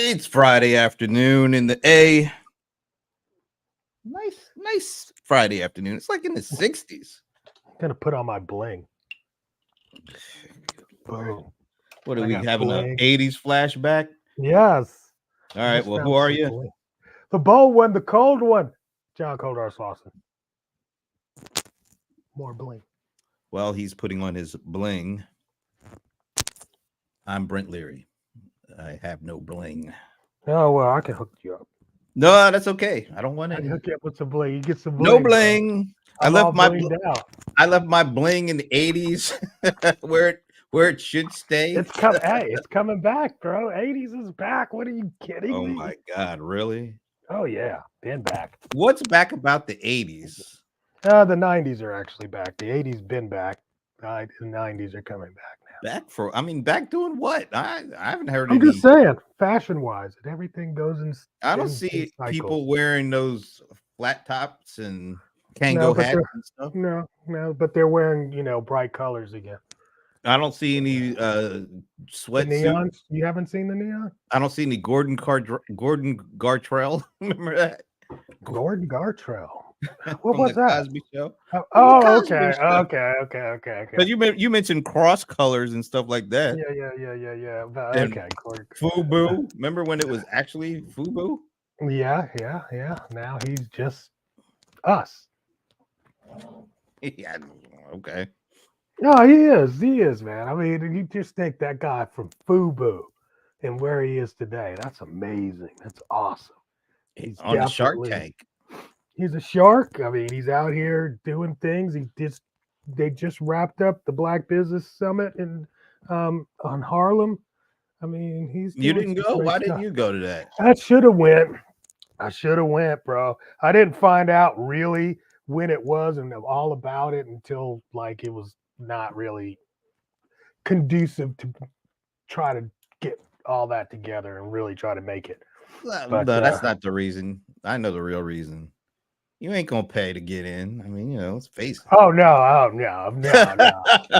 It's Friday afternoon in the A. Nice Friday afternoon. It's like in the 60s. I'm gonna put on my bling. Boom. What are I we got having an bling. 80s flashback? Yes. All I right. just Well, who found are some you? bling. The bold one, the cold one. John Coldar Slauson. More bling. Well, he's putting on his bling. I'm Brent Leary. I have no bling. Oh well, I can hook you up. No, that's okay. I don't want I can any. hook you up with some bling. You get some No bling, bro. bling. I'm all blinged out. I left my bling in the 80s where it should stay. It's coming. Hey, it's coming back, bro. 80s is back. What are you kidding Oh me? my God, really? Oh yeah, been back. What's back about the 80s? The 90s are actually back. The 80s been back. The 90s are coming back now. Back doing what? I haven't heard I'm any. just saying, fashion wise, everything goes I don't in see cycles. people wearing those flat tops and No, Kango but hats and stuff. no, but they're wearing bright colors again. I don't see any The sweatsuit. neons. You haven't seen the neon? I don't see any Gordon Gartrell. Remember that Gordon Gartrell. What from was the that? Cosby Show? Oh, From the okay, Cosby Show. okay. But you mentioned cross colors and stuff like that. Yeah. And Okay, Gordon. FUBU. Remember when it was actually FUBU? Yeah. Now he's just us. Yeah. Okay. No, he is, man. I mean, you just think that guy from FUBU and where he is today. That's amazing. That's awesome. He's On the Shark definitely Tank. he's a shark. I mean, he's out here doing things. They just wrapped up the Black Business Summit in on Harlem. I mean, he's You doing didn't some go? great Why didn't stuff. you go to that? I should have went. I should have went, bro. I didn't find out really when it was and all about it until like it was not really conducive to try to get all that together and really try to make it. No, But that's not the reason. I know the real reason. You ain't gonna pay to get in. I mean, let's face it. oh no.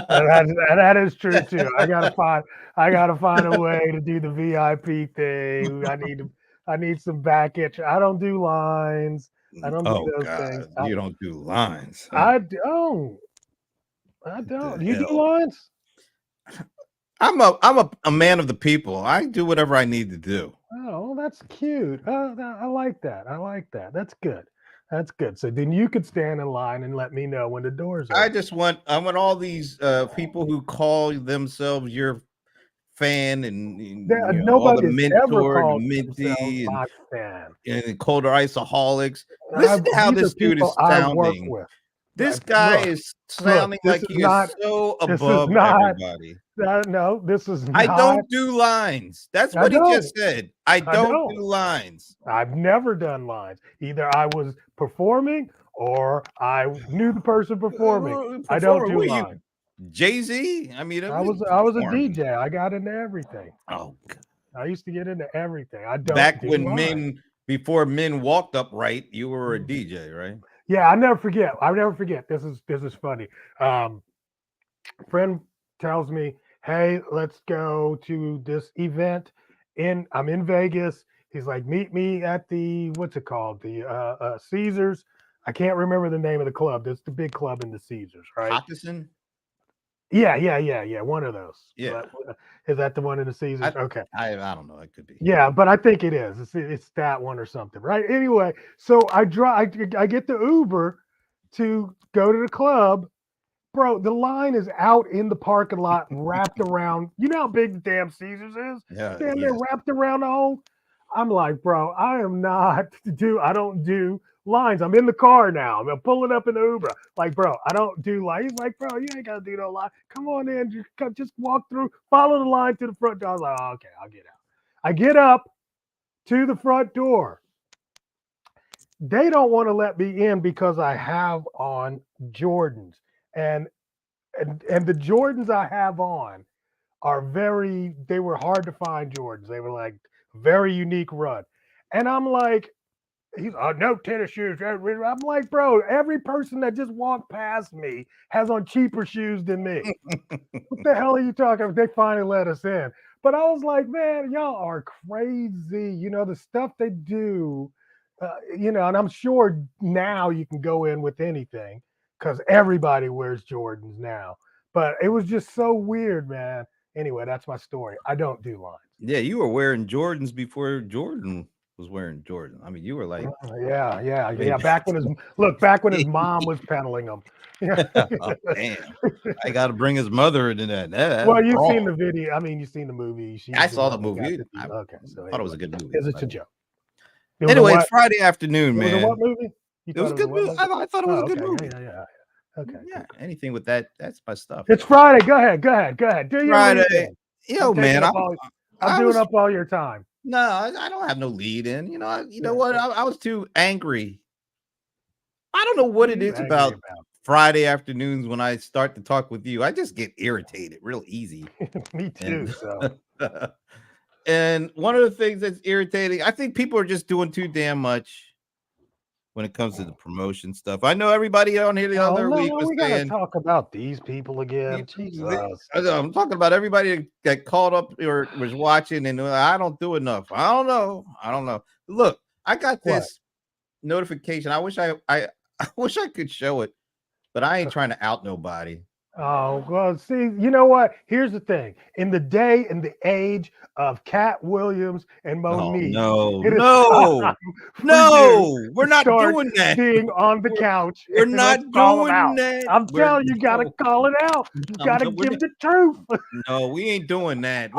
That is true too. I gotta find a way to do the VIP thing. I need some back itch. I don't do lines. I don't do Oh those things. God, you don't do lines. Huh? I don't. I What don't. the You do hell? lines? I'm a man of the people. I do whatever I need to do. Oh, well, that's cute. I like that. I like that. That's good. That's good. So then you could stand in line and let me know when the doors open. I want all these people who call themselves your fan and all the Nobody's ever mentor and called the themselves mentee my fan. and colder isoholics. Listen to how These are this dude people is I work sounding. with. This guy Look, is sounding this like is he is not. so This is above not. everybody. No, this is I not. don't do lines. That's I what he don't. just said. I I don't don't. do lines. I've never done lines. Either I was performing or I knew the person performing. I don't Performer, do who are you? lines. Jay-Z? I mean, I we was a performing. DJ. I got into everything. Oh, God. I used to get into everything. I don't Back do when lines. before men walked upright, you were a Mm. DJ, right? Yeah, I never forget. I never forget. This is funny. Friend tells me, "Hey, let's go to this event. I'm in Vegas." He's like, "Meet me at the what's it called? The Caesars." I can't remember the name of the club. That's the big club in the Caesars, right? Hawkinson? Yeah. One of those. Yeah. Is that the one in the Caesars? I, Okay. I don't know. It could be. Yeah, but I think it is. It's that one or something, right? Anyway, so I drive. I get the Uber to go to the club. Bro, the line is out in the parking lot, wrapped around. You know how big the damn Caesars is? Yeah, Damn, they're yes. wrapped around the whole. I'm like, bro, I am not I don't do lines. I'm in the car now. I'm pulling up in the Uber. Like, bro, I don't do lines. He's like, bro, you ain't gotta do no line. Come on in, just walk through, follow the line to the front door. I was like, oh, okay, I'll get out. I get up to the front door. They don't want to let me in because I have on Jordans. And and the Jordans I have on are they were hard to find Jordans. They were like very unique run. And I'm like, he's no tennis shoes. I'm like, bro, every person that just walked past me has on cheaper shoes than me. What the hell are you talking about? They finally let us in. But I was like, man, y'all are crazy. You know, the stuff they do, you know, and I'm sure now you can go in with anything because everybody wears Jordans now. But it was just so weird, man. Anyway, that's my story. I don't do lines. Yeah, you were wearing Jordans before Jordan was wearing Jordan. I mean, you were like, Yeah. Back when his mom was peddling them. oh, damn, I got to bring his mother into that. Well, you've seen the video. I mean, you've seen the movie. I saw the movie. I okay, so thought it was a good movie. It's a joke. Anyway, it's Friday afternoon, man. It was a what movie? It was a good movie. I thought it was a good movie. Yeah. Okay. Yeah, anything with that, that's my stuff. It's Friday. Go ahead. Do your Friday. reading. Yo, man, I'm doing up all your time. No, I don't have no lead in. You know what? I was too angry. I don't know what it is about Friday afternoons when I start to talk with you. I just get irritated real easy. Me too. And one of the things that's irritating, I think people are just doing too damn much when it comes to the promotion stuff. I know everybody on here the other week was saying, gotta talk about these people again. I'm talking about everybody that called up or was watching, and I don't do enough. I don't know. Look, I got this notification. I wish I wish I could show it, but I ain't trying to out nobody. Oh, well, see, you know what? Here's the thing. In the day and the age of Cat Williams and Monique. No, we're not doing that. Being on the couch. We're not doing that. I'm telling you, got to call it out. You got to give the truth. No, we ain't doing that.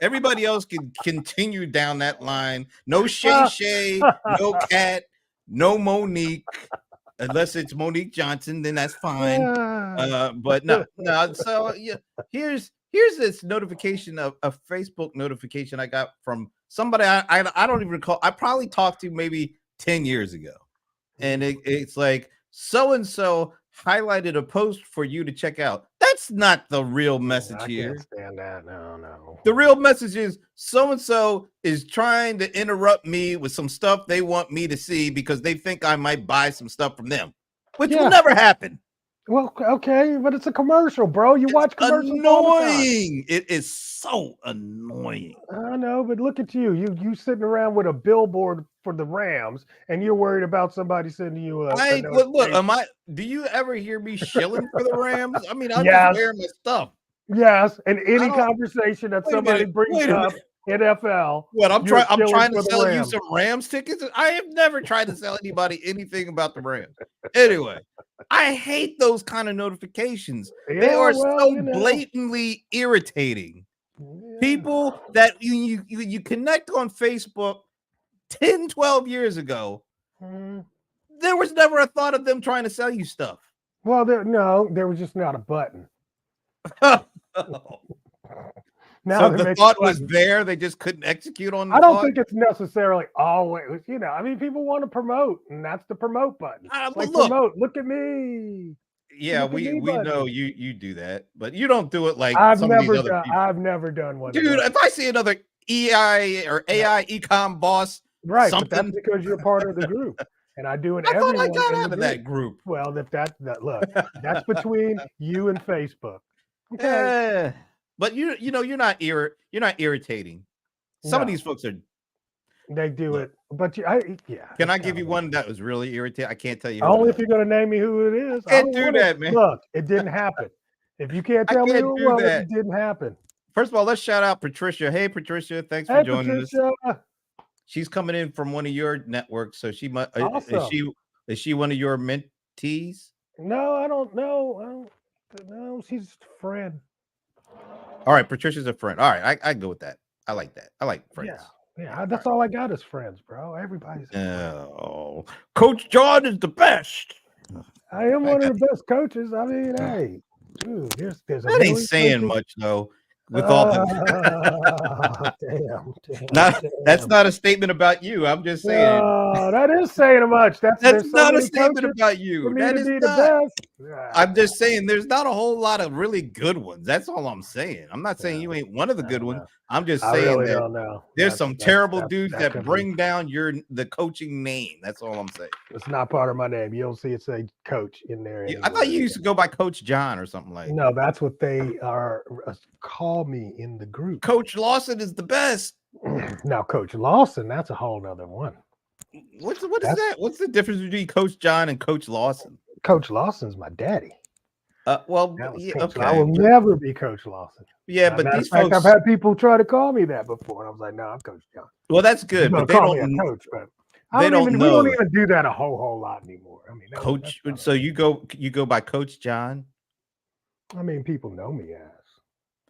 Everybody else can continue down that line. No Shay, no Cat, no Monique. Unless it's Monique Johnson, then that's fine. But no. So yeah, here's this notification of a Facebook notification I got from somebody I don't even recall. I probably talked to maybe 10 years ago, and it's like so and so highlighted a post for you to check out. That's not the real message here. I can't stand that. No. The real message is so and so is trying to interrupt me with some stuff they want me to see because they think I might buy some stuff from them, which will never happen. Well, okay, but it's a commercial, bro. You watch commercials. Annoying. It is so annoying. I know, but look at you. You sitting around with a billboard for the Rams, and you're worried about somebody sending you a. Look, do you ever hear me shilling for the Rams? I mean, I'm just wearing my stuff. Yes, and any conversation that somebody brings up NFL. What I'm trying to sell you some Rams tickets. I have never tried to sell anybody anything about the Rams. Anyway, I hate those kind of notifications. They are blatantly irritating. People that you connect on Facebook 10, 12 years ago, there was never a thought of them trying to sell you stuff. Well, there was just not a button. Now so the thought was there, they just couldn't execute on the I don't think it's necessarily always, I mean, people want to promote, and that's the promote button. Promote, look at me. Yeah, we know you do that, but you don't do it like I've never done one. Dude, if I see another EI or AI ecom boss, right, but that's because you're part of the group. And I do it everyone I got out of that group. Well, if that look, that's between you and Facebook. Okay. But you're not irritating. Some of these folks are. They do it, but Can I give you one that was really irritating? I can't tell you. Only if you're going to name me who it is. Can't do that, man. Look, it didn't happen. If you can't tell me who it was, it didn't happen. First of all, let's shout out Patricia. Hey, Patricia, thanks for joining us. She's coming in from one of your networks, so she might. Awesome. Is she one of your mentees? No, I don't know. No, she's a friend. All right, Patricia's a friend. All right, I go with that. I like that. I like friends. Yeah. That's all I got is friends, bro. Everybody's. Oh, Coach John is the best. I am one of the best coaches. I mean, hey, dude, there's that ain't saying much though. With all the Not that's damn. not a statement about you. I'm just saying That is saying much. that's There's so not a many statement coaches about for you. me That to is be the not. best. Yeah, I'm just saying there's not a whole lot of really good ones. That's all I'm saying. I'm not saying yeah, you ain't one of the I good don't ones. know. I'm just I saying really that don't know. there's some terrible That dudes that that could be. bring down the coaching name. That's all I'm saying. It's not part of my name. You don't see it say coach in there I thought anywhere. you used to go by Coach John or something like No, that's what they are call me in the group. Coach Lawson is the best. Now, Coach Lawson, that's a whole nother one. What is That's that? What's the difference between Coach John and Coach Lawson? Coach Lawson's my daddy. Well, That was yeah, Coach. I okay, will never be Coach Lawson. yeah, As a but matter these of fact, I've folks. had people try to call me that before, and I was like, "No, I'm Coach John." Well, that's You're good, gonna but they call me a don't. coach, but They don't we don't know even do that a whole lot anymore. I mean, Coach. that's So you go by Coach John. I mean, people know me as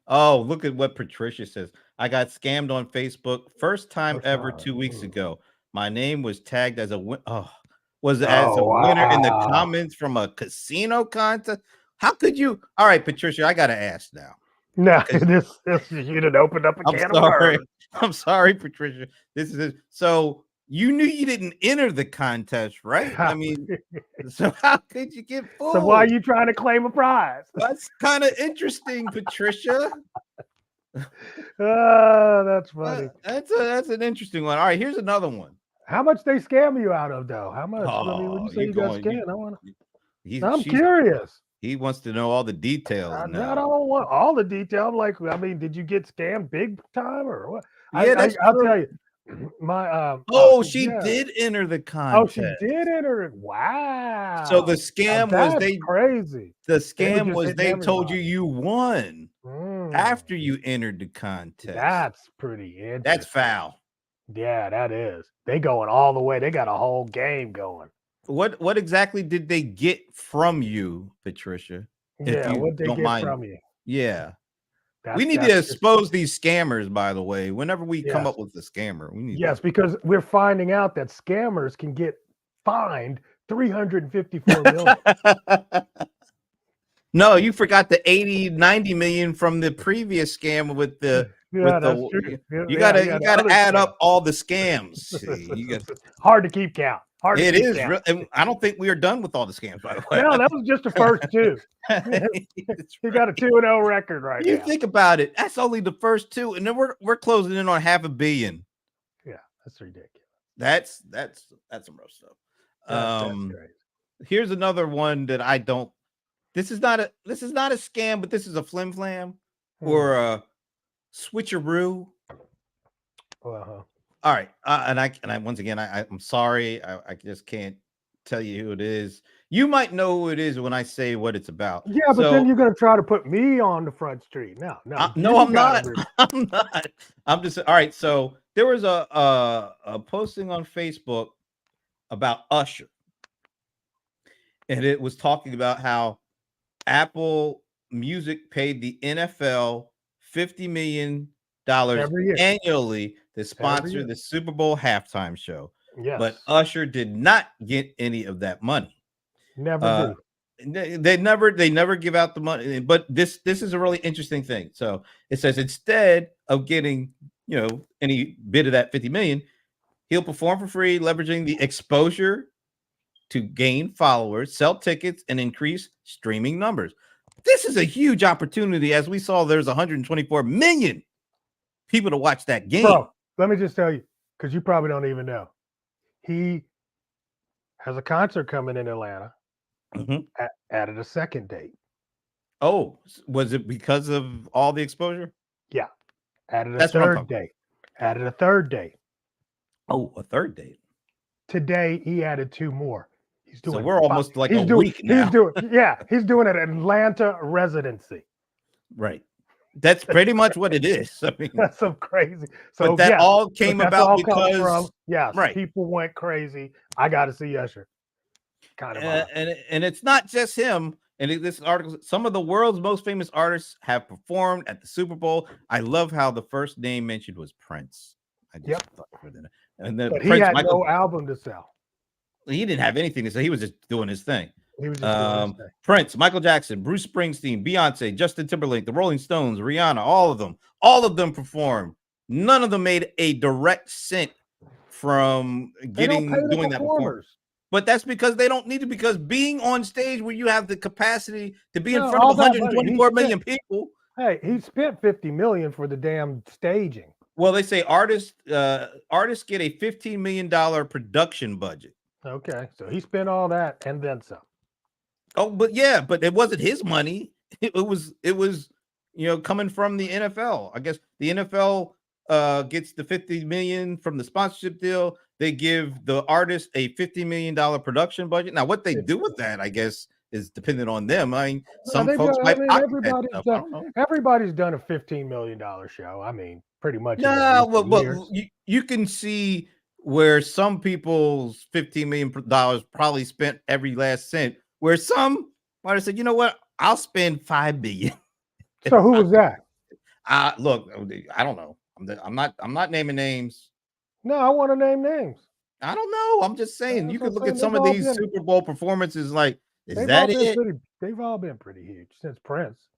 Oh, look at what Patricia says. I got scammed on Facebook. First time first ever time. 2 weeks ago. My name was tagged as a was as a Oh winner in the wow! comments from a casino contest. How could you? All right, Patricia, I gotta ask now. No, 'Cause this you done opened up a I'm can of sorry. worms. I'm sorry, Patricia. This is it. So you knew you didn't enter the contest, right? I mean, so how could you get So why are fooled? you trying to claim a prize? That's kind of interesting, Patricia. Oh, that's funny. That's an interesting one. All right, here's another one. How much they scam you out of though? How much? I mean, when Oh, you say you you got going? scammed, I want to. He I'm she's curious. he wants to know all the details I now. don't want all the detail. I'm like, I mean, did you get scammed big time or what? Yeah, that's I'll true. tell you. My Oh, so, she yeah. did enter the Oh, she contest. did enter it. So the Wow. scam Now was that's crazy. the They were scam just was hitting they told you everybody. you won Mm, after you entered the contest. that's pretty That's interesting. foul. Yeah, that is. They going all the way. They got a whole game going. What exactly did they get from you, Patricia? If Yeah, you what they don't get mind. from you? Yeah. That's We need to expose these scammers, by the way. Whenever we come yes, up with a scammer, we need yes, because we're finding out that scammers can get fined 354 million. to. No, you forgot the 80, 90 million from the previous scam with the Yeah, that's true. Yeah, you yeah, gotta yeah. you The gotta other add scam. up all the scams. See, you got Hard to keep count. Hard to it keep is count. real, and I don't think we are done with all the scams, by the way. No, that was just the first two. It's He got a 2-0 record right You now. think about it, that's only the first two, and then we're closing in on $500 million. Yeah, that's ridiculous. That's some rough stuff. That's crazy. Here's another one that I don't. This is not a scam, but this is a flim flam or a switcheroo. Uh-huh. All right, and I once again I'm sorry, I just can't tell you who it is. You might know who it is when I say what it's about. Yeah, but then you're gonna try to put me on the front street. No, no, I'm not. I'm not. I'm just all right. So there was a posting on Facebook about Usher, and it was talking about how Apple Music paid the NFL $50 million annually to sponsor the Super Bowl halftime show. Yes. But Usher did not get any of that money. Never do. They never give out the money. But this is a really interesting thing. So it says instead of getting any bit of that 50 million, he'll perform for free, leveraging the exposure to gain followers, sell tickets, and increase streaming numbers. This is a huge opportunity. As we saw, there's 124 million people to watch that game. Bro, let me just tell you, because you probably don't even know. He has a concert coming in Atlanta. Added a second date. Oh, was it because of all the exposure? Yeah. Added a third date. Added a third date. Oh, a third date. Today he added 2 more. He's doing. So we're almost like a week now. He's doing an Atlanta residency. Right. That's pretty much what it is. I mean, that's so crazy. So but that all came about because people went crazy. I got to see Usher. Kind of, and it's not just him. And this article, some of the world's most famous artists have performed at the Super Bowl. I love how the first name mentioned was Prince. I just thought that. And then but Prince, he had no album to sell. He didn't have anything to say. He was just doing his thing. He was just doing his thing. Prince, Michael Jackson, Bruce Springsteen, Beyonce, Justin Timberlake, the Rolling Stones, Rihanna, all of them performed None of them made a direct cent from They don't pay the doing that performance. performers. But that's because they don't need to, because being on stage where you have the capacity to be in No, front of all that money, 124 million people. Hey, he spent $50 million for the damn staging. Well, they say artists get a $15 million production budget. Okay, so he spent all that and then some. Oh, but yeah, but it wasn't his money. It was coming from the NFL. I guess the NFL gets the 50 million from the sponsorship deal. They give the artist a $50 million production budget. Now, what they do with that, I guess, is dependent on them. I mean, some folks might pocket that stuff. I don't know. Everybody's done a $15 million show. I mean, pretty much. No, well, you can see where some people's $15 million probably spent every last cent, where some might have said, you know what, I'll spend $5 billion. So who was that? Look, I don't know. I'm not naming names. No, I want to name names. I don't know. I'm just saying, you could look at some of these Super Bowl performances like, is that it? They've all been pretty huge since Prince.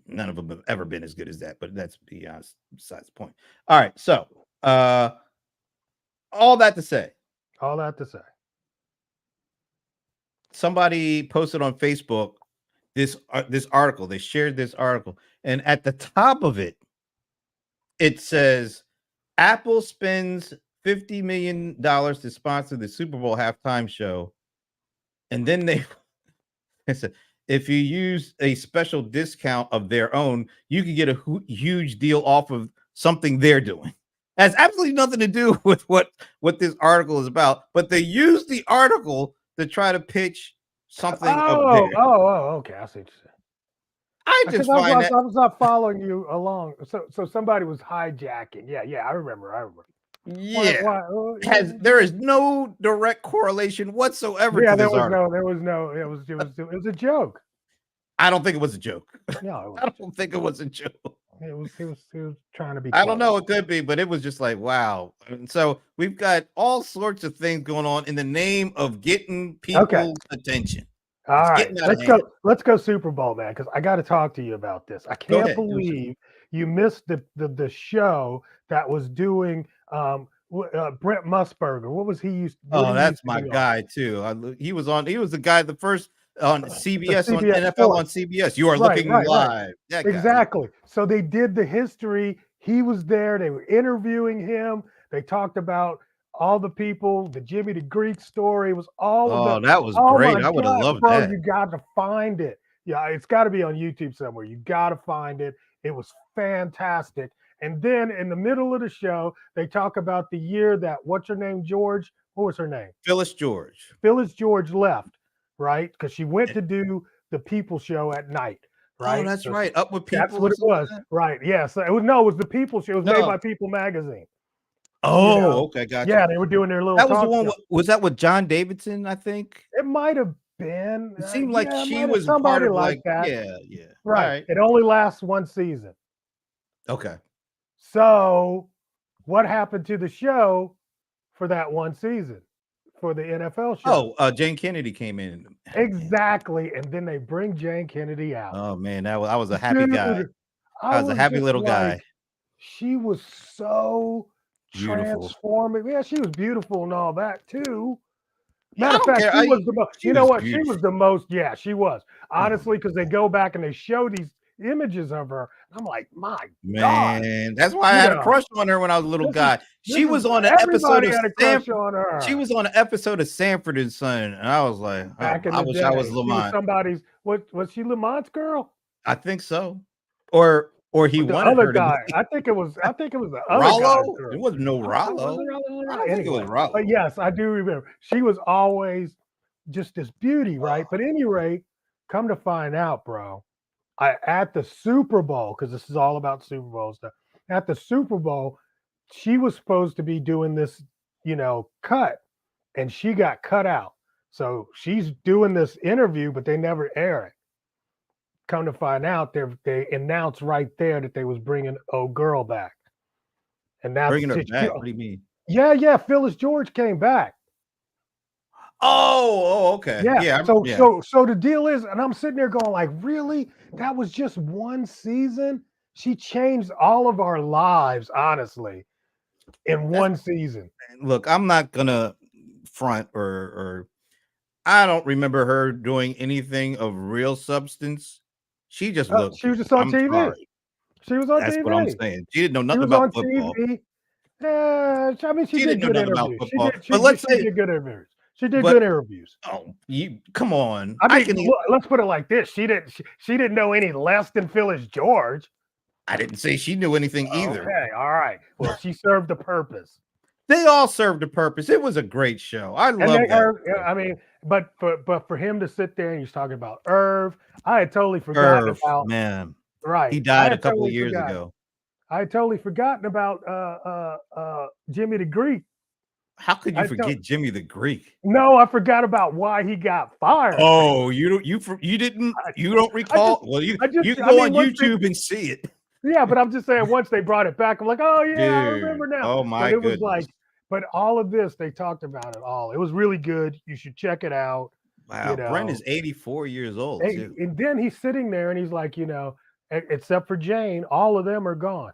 None of them have ever been as good as that, but that's besides the point. All right, so all that to say, somebody posted on Facebook this article. They shared this article, and at the top of it, it says Apple spends $50 million to sponsor the Super Bowl halftime show, and then they said, if you use a special discount of their own, you can get a huge deal off of something they're doing. It has absolutely nothing to do with what this article is about, but they use the article to try to pitch something. Okay. I see what you're saying. I just find that I was not following you along. So somebody was hijacking. Yeah, I remember. Yeah. There is no direct correlation whatsoever. Yeah, to this there was no. It was a joke. I don't think it was a joke. No, I don't think it was a joke. He was trying to be. I don't know. It could be, but it was just like, wow. And so we've got all sorts of things going on in the name of getting people's attention. All right, let's go Super Bowl, man, because I got to talk to you about this. I can't believe you missed the show that was doing Brent Musburger. What was he used? That's my guy too. He was the guy, the first on CBS, on NFL Sports. On CBS. You are looking live. Right. Exactly. So they did the history. He was there. They were interviewing him. They talked about all the people, the Jimmy the Greek story. It was all that was great. I would have loved that. You got to find it. Yeah, it's got to be on YouTube somewhere. You got to find it. It was fantastic. And then in the middle of the show, they talk about the year that what's her name, George? What was her name? Phyllis George. Phyllis George left, right? Because she went to do the People Show at night. Right. Oh, that's right. Up with People. That's what it was. Right. Yeah. So it was the People Show. It was made by People Magazine. Oh, okay, gotcha. Yeah, they were doing their little. That was the one. Was that with John Davidson? I think it might have been. It seemed like she was part of like that. Yeah. Right. It only lasts one season. Okay. So, what happened to the show for that one season for the NFL show? Oh, Jane Kennedy came in. Exactly, and then they bring Jane Kennedy out. Oh man, I was a happy guy. I was a happy little guy. She was so beautiful. Transforming. Yeah, she was beautiful and all that too. Matter of fact, she was the most. You know what? Beautiful. She was the most. Yeah, she was. Honestly, because they go back and they show these images of her. I'm like, my God. That's why I had a crush on her when I was a little guy. She was on an episode of Sanford. She was on an episode of Sanford and Son, and I was like, I wish I was Lamont. Somebody's was she Lamont's girl? I think so. Or he wanted other her guy. to be. I think it was the other Rollo. Guy. It wasn't no Rollo. I think it was Rollo. But yes, I do remember. She was always just this beauty, right? But at any rate, come to find out, bro, at the Super Bowl, because this is all about Super Bowl stuff. At the Super Bowl, she was supposed to be doing this, cut, and she got cut out. So she's doing this interview, but they never air it. Come to find out, they announced right there that they was bringing old girl back, and that's bringing her back. What do you mean? Yeah. Phyllis George came back. Oh, okay. Yeah. So the deal is, and I'm sitting there going like, really? That was just one season? she changed all of our lives, honestly, in one season. Look, I'm not gonna front or I don't remember her doing anything of real substance. She just looked She was good. just on I'm TV. sorry. She was on That's what I'm TV. saying. She didn't know She nothing was on about football. TV. Yeah, I mean, she She did didn't know good nothing about interviews. She football. did. But let's She say, did good interviews. She did but good interviews. oh, you come on. I I mean, can let's put it like this: she didn't know any less than Phyllis George. I didn't say she knew anything either. Okay, all right. Well, she served a purpose. They all served a purpose. It was a great show. I And love that. I mean, but for him to sit there and he's talking about Irv, I had totally forgotten Irv, about. man. Right, He I died a had couple totally of years forgotten. ago. I had totally forgotten about Jimmy the Greek. How could you I forget Jimmy the Greek? No, I forgot about why he got fired. Oh, you don't recall? Well, you can go on YouTube and see it. Yeah, but I'm just saying once they brought it back, I'm like, oh yeah, I Dude, remember now. oh my But it was goodness. like, but all of this, they talked about it all. It was really good. You should check it out. Wow, You know, Brent is 84 years old too. and then he's sitting there and he's like, except for Jane, all of them are gone,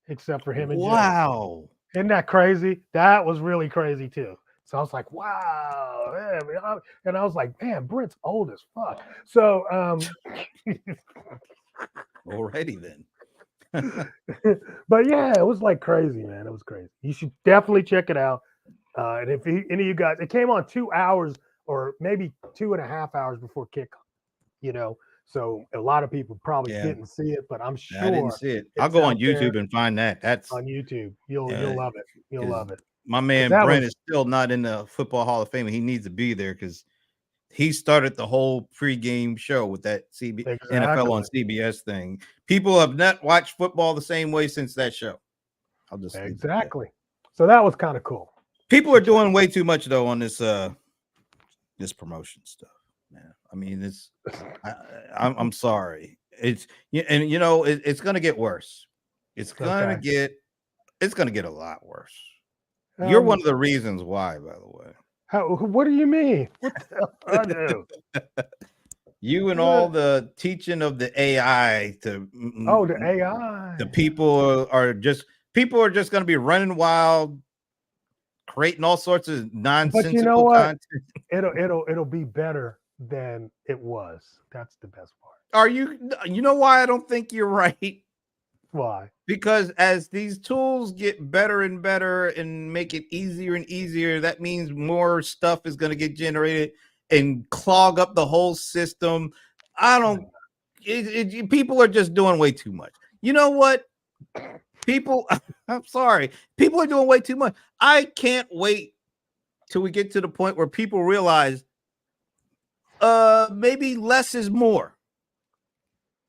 except for him and Jane. Wow. Isn't that crazy? That was really crazy too. So I was like, wow. Man. And I was like, man, Brent's old as fuck. So Already then. but yeah, it was like crazy, man. It was crazy. You should definitely check it out. And if any of you guys, it came on 2 hours or maybe 2.5 hours before kickoff, so a lot of people probably didn't see it, but I'm sure I didn't see it. I'll go on YouTube and find that. That's on YouTube. You'll love it. You'll love it. My man Brent is still not in the Football Hall of Fame. He needs to be there because he started the whole pregame show with that NFL on CBS thing. People have not watched football the same way since that show. I'll just exactly. So that was kind of cool. People are doing way too much though on this promotion stuff, man. I mean, I'm sorry. It's going to get worse. It's going to get a lot worse. You're one of the reasons why, by the way. What do you mean? What the hell I do? You and all the teaching of the AI to the AI. The people are just going to be running wild, creating all sorts of nonsensical but you know what? content. It'll be better than it was. That's the best part. Are you know why I don't think you're right? Why? Because as these tools get better and better and make it easier and easier, that means more stuff is going to get generated and clog up the whole system. People are just doing way too much. You know what? I'm sorry. People are doing way too much. I can't wait till we get to the point where people realize maybe less is more.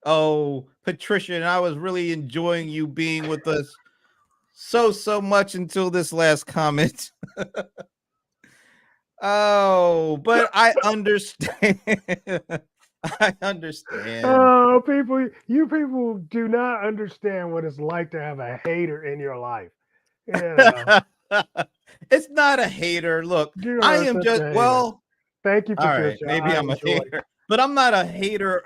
Oh, Patricia, and I was really enjoying you being with us so much until this last comment. Oh, but I understand. I understand. Oh, you people do not understand what it's like to have a hater in your life. It's not a hater. Look, I am just Thank you, Patricia. All right, maybe I'm a hater, but I'm not a hater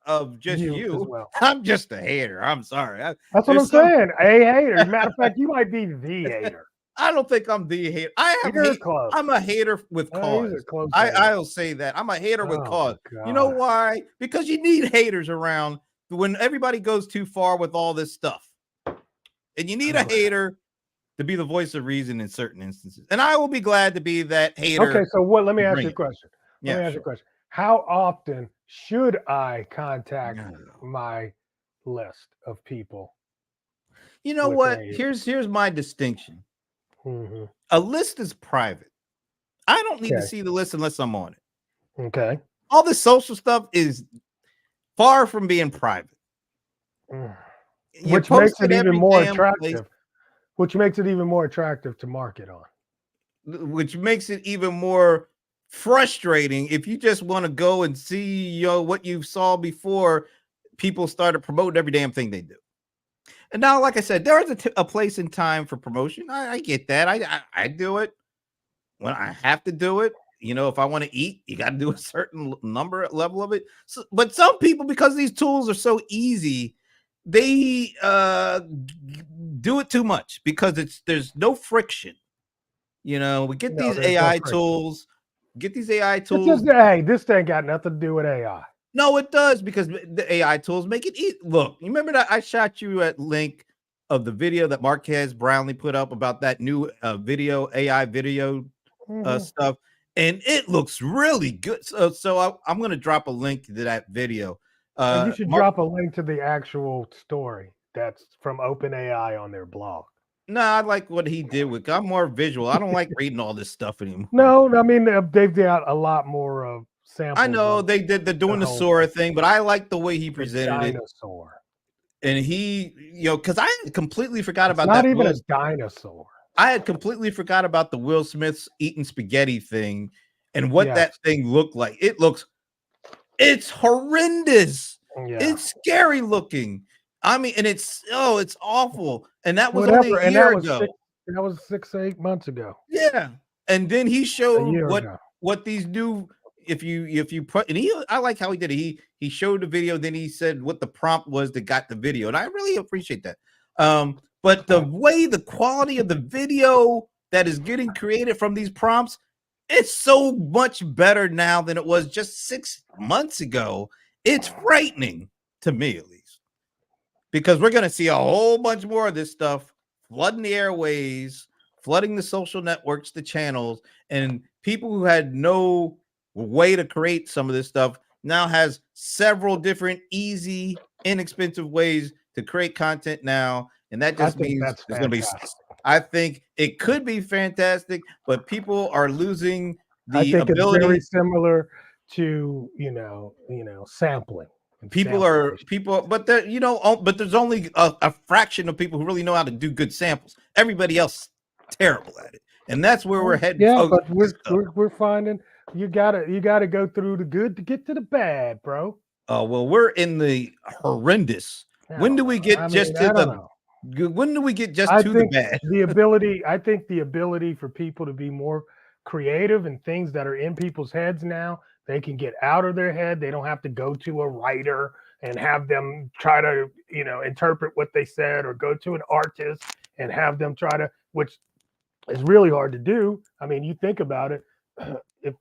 of just you. Well. I'm just a hater. I'm sorry. That's what I'm saying. A hater. Matter of fact, you might be the hater. I don't think I'm the hater. I'm a hater with cause. I'll say that. I'm a hater with cause. God. You know why? Because you need haters around when everybody goes too far with all this stuff. And you need a hater to be the voice of reason in certain instances. And I will be glad to be that hater. Okay, so let me ask you a question. Let me ask you a question. How often should I contact my list of people? You know what? Here's my distinction. Mm-hmm. A list is private. I don't need to see the list unless I'm on it. Okay. All this social stuff is far from being private. Which makes it even more attractive. Which makes it even more attractive to market on. Which makes it even more frustrating if you just want to go and see what you saw before people started promoting every damn thing they do. And now, like I said, there is a place and time for promotion. I get that. I do it when I have to do it. If I want to eat, you got to do a certain level of it. But some people, because these tools are so easy, they do it too much because there's no friction. You know, we get No, these there's no AI friction. tools, get these AI It's tools. just, hey, this thing got nothing to do with AI. No, it does because the AI tools make it easy. Look, you remember that I shot you at link of the video that Marquez Brownlee put up about that new video AI video Mhm. stuff, and it looks really good. So I'm going to drop a link to that video. And you should drop a link to the actual story that's from OpenAI on their blog. No, I like what he did with. I'm more visual. I don't like reading all this stuff anymore. No, I mean they've got a lot more of samples. I know of they're doing the whole Sora thing, but I like the way he the presented it. dinosaur. And he, because I completely forgot It's about not that. even a dinosaur. I had completely forgot about the Will Smith's eating spaghetti thing and what that Yes. thing looked like. It's horrendous. Yeah. It's scary looking. I mean, and it's awful. And that was Whatever. only a And year that was ago. that was 6-8 months ago. Yeah. And then he A showed year ago. what these new if you put and I like how he did it. He showed the video, then he said what the prompt was that got the video, and I really appreciate that. But the way the quality of the video that is getting created from these prompts, it's so much better now than it was just 6 months ago. It's frightening to me, at least, because we're gonna see a whole bunch more of this stuff flooding the airways, flooding the social networks, the channels, and people who had no way to create some of this stuff now has several different easy, inexpensive ways to create content now. And that just means there's going to be, I think it could be fantastic, but people are losing the ability. It's very similar to, sampling. But but there's only a fraction of people who really know how to do good samples. Everybody else terrible at it. And that's where we're heading. Yeah, but we're finding you gotta go through the good to get to the bad, bro. Oh well, we're in the horrendous. When do we get just to the good? When do we get just to the bad? I think the ability for people to be more creative and things that are in people's heads now, they can get out of their head. They don't have to go to a writer and have them try to, interpret what they said, or go to an artist and have them try to, which is really hard to do. I mean, you think about it,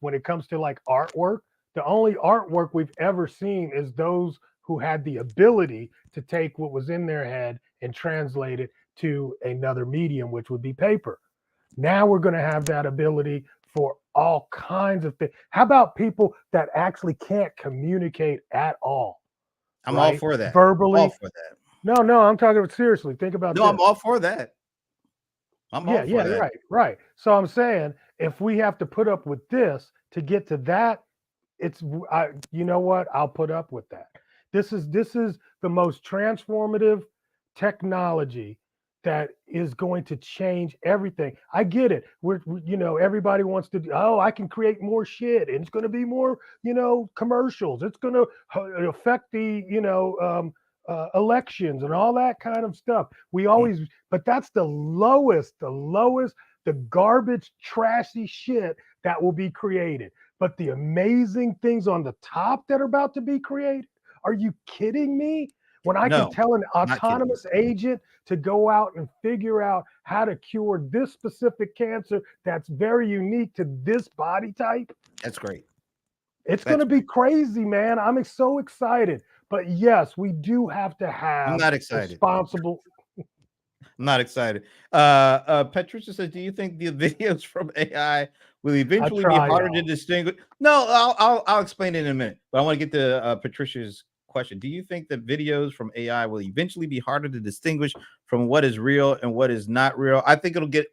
when it comes to like artwork, the only artwork we've ever seen is those who had the ability to take what was in their head and translate it to another medium, which would be paper. Now we're going to have that ability for all kinds of things. How about people that actually can't communicate at all? I'm all for that. Verbally. All for that. No, I'm talking about seriously. Think about this. I'm all for that. Right. So I'm saying, if we have to put up with this to get to that, you know what? I'll put up with that. This is the most transformative technology that is going to change everything. I get it. Everybody wants to I can create more shit, and it's going to be more, commercials. It's going to affect the, elections and all that kind of stuff. But that's the lowest, the garbage, trashy shit that will be created. But the amazing things on the top that are about to be created, are you kidding me? When I can tell an autonomous agent to go out and figure out how to cure this specific cancer that's very unique to this body type. That's great. It's going to be crazy, man. I'm so excited. But yes, we do have to have. I'm not excited. Responsible. I'm not excited. Patricia says, "Do you think the videos from AI will eventually be harder to distinguish?" No, I'll explain it in a minute. But I want to get to Patricia's question. Do you think that videos from AI will eventually be harder to distinguish from what is real and what is not real? I think it'll get